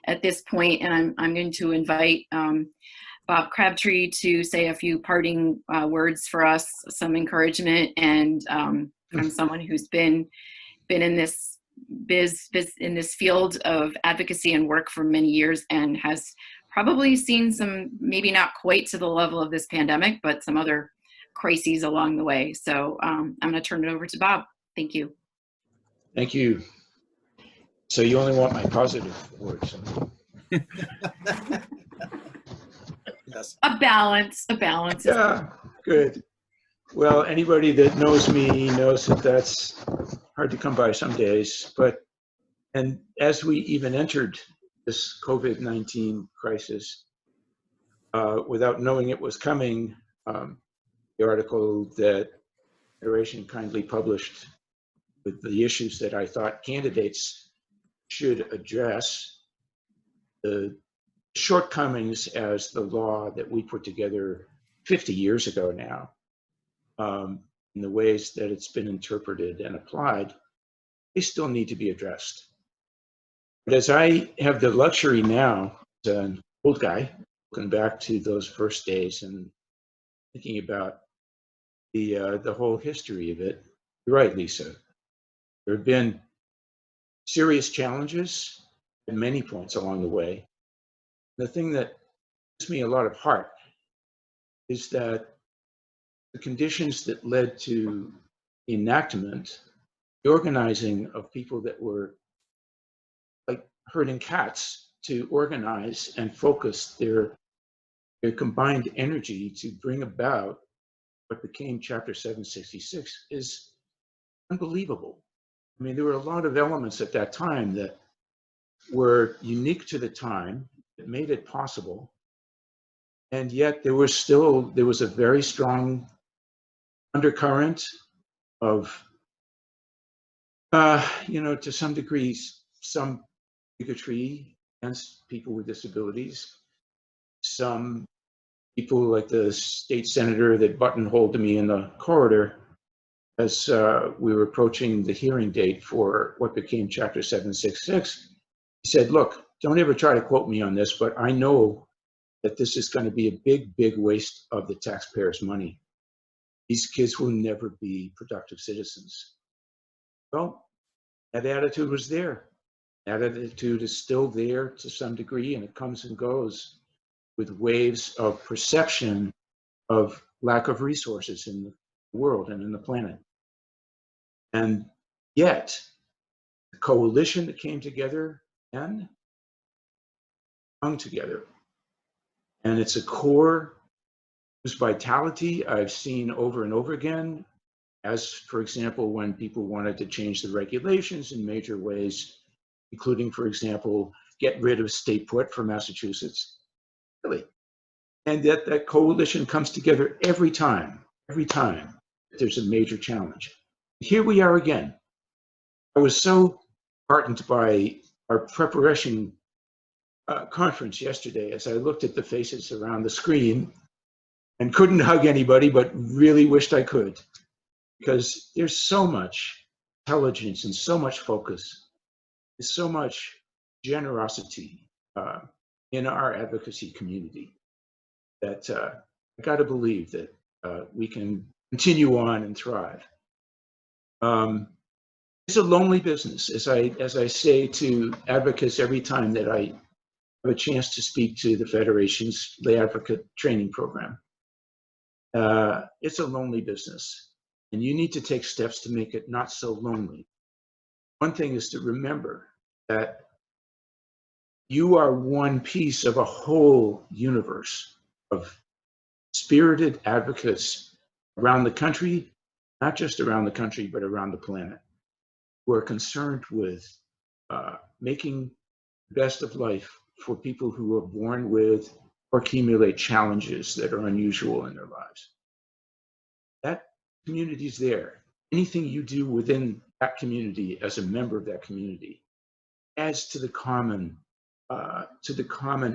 at this point, and I'm going to invite Bob Crabtree to say a few parting words for us, some encouragement, and from someone who's been in this in this field of advocacy and work for many years, and has probably seen some, maybe not quite to the level of this pandemic, but some other crises along the way. So I'm going to turn it over to Bob. Thank you. Thank you. So you only want my positive words. Yes. A balance. Yeah, good. Well, anybody that knows me knows that that's hard to come by some days. And as we even entered this COVID-19 crisis, without knowing it was coming, the article that Federation kindly published with the issues that I thought candidates should address, the shortcomings as the law that we put together 50 years ago now, in the ways that it's been interpreted and applied, they still need to be addressed. But as I have the luxury now, as an old guy, looking back to those first days and thinking about the whole history of it, you're right, Lisa. There have been serious challenges at many points along the way. The thing that gives me a lot of heart is that the conditions that led to enactment, the organizing of people that were like herding cats to organize and focus their combined energy to bring about what became Chapter 766 is unbelievable. I mean, there were a lot of elements at that time that were unique to the time that made it possible. And yet there was a very strong undercurrent of, to some degree, some bigotry against people with disabilities. Some people, like the state senator that buttonholed me in the corridor as we were approaching the hearing date for what became Chapter 766, he said, look, don't ever try to quote me on this, but I know that this is going to be a big, big waste of the taxpayers' money. These kids will never be productive citizens. Well, that attitude was there. That attitude is still there to some degree, and it comes and goes with waves of perception of lack of resources in the world and in the planet. And yet, the coalition that came together and hung together. And it's a core whose vitality I've seen over and over again, as, for example, when people wanted to change the regulations in major ways, including, for example, get rid of stay put for Massachusetts. Really. And that coalition comes together every time there's a major challenge. Here we are again. I was so heartened by our preparation conference yesterday as I looked at the faces around the screen and couldn't hug anybody, but really wished I could, because there's so much intelligence and so much focus, there's so much generosity in our advocacy community that I got to believe that we can continue on and thrive. It's a lonely business, as I say to advocates every time that I have a chance to speak to the Federation's lay advocate training program. It's a lonely business, and you need to take steps to make it not so lonely. One thing is to remember that you are one piece of a whole universe of spirited advocates around the country, not just around the country, but around the planet, who are concerned with making the best of life for people who are born with or accumulate challenges that are unusual in their lives. That community is there. Anything you do within that community as a member of that community adds to the common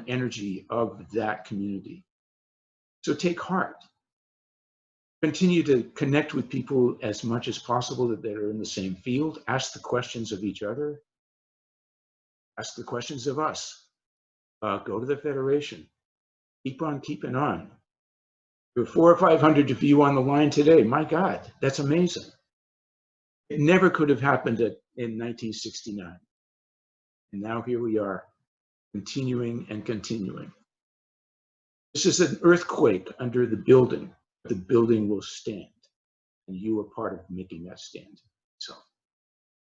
energy of that community. So take heart. Continue to connect with people as much as possible that are in the same field. Ask the questions of each other. Ask the questions of us. Go to the Federation. Keep on keeping on. There were 400 or 500 of you on the line today. My God, that's amazing. It never could have happened in 1969. And now here we are, continuing and continuing. This is an earthquake under the building. The building will stand, and you are part of making that stand. So,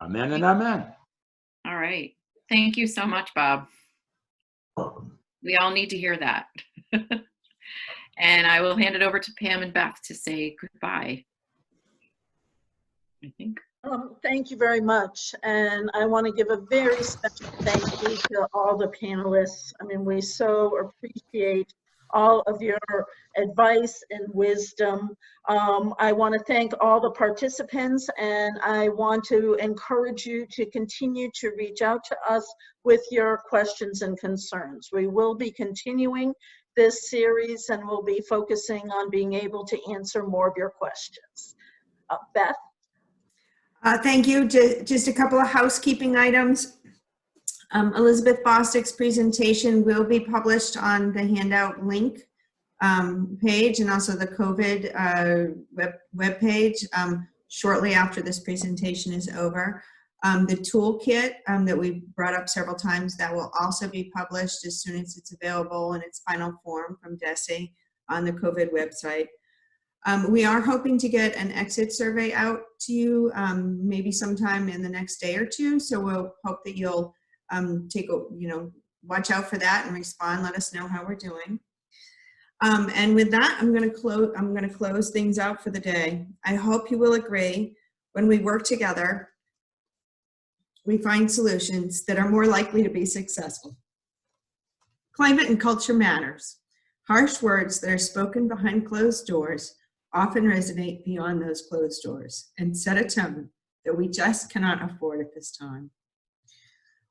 amen and amen. All right. Thank you so much, Bob. Welcome. We all need to hear that. And I will hand it over to Pam and Beth to say goodbye, I think. Thank you very much. And I want to give a very special thank you to all the panelists. I mean, we so appreciate all of your advice and wisdom. I want to thank all the participants, and I want to encourage you to continue to reach out to us with your questions and concerns. We will be continuing this series, and we'll be focusing on being able to answer more of your questions. Beth? Thank you. Just a couple of housekeeping items. Elizabeth Bostic's presentation will be published on the handout link page, and also the COVID web page shortly after this presentation is over. The toolkit that we brought up several times, that will also be published as soon as it's available in its final form from DESE on the COVID website. We are hoping to get an exit survey out to you maybe sometime in the next day or two, so we'll hope that you'll watch out for that and respond. Let us know how we're doing. And with that, I'm going to close things out for the day. I hope you will agree, when we work together, we find solutions that are more likely to be successful. Climate and culture matters. Harsh words that are spoken behind closed doors often resonate beyond those closed doors and set a tone that we just cannot afford at this time.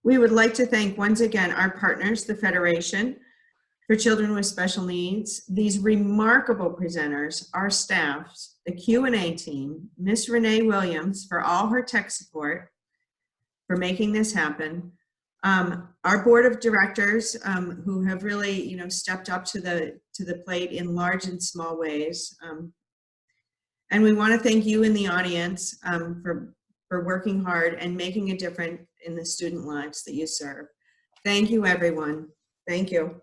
We would like to thank once again our partners, the Federation for Children with Special Needs, these remarkable presenters, our staffs, the Q&A team, Miss Renee Williams for all her tech support, for making this happen, our board of directors who have really stepped up to the plate in large and small ways. And we want to thank you in the audience for working hard and making a difference in the student lives that you serve. Thank you, everyone. Thank you.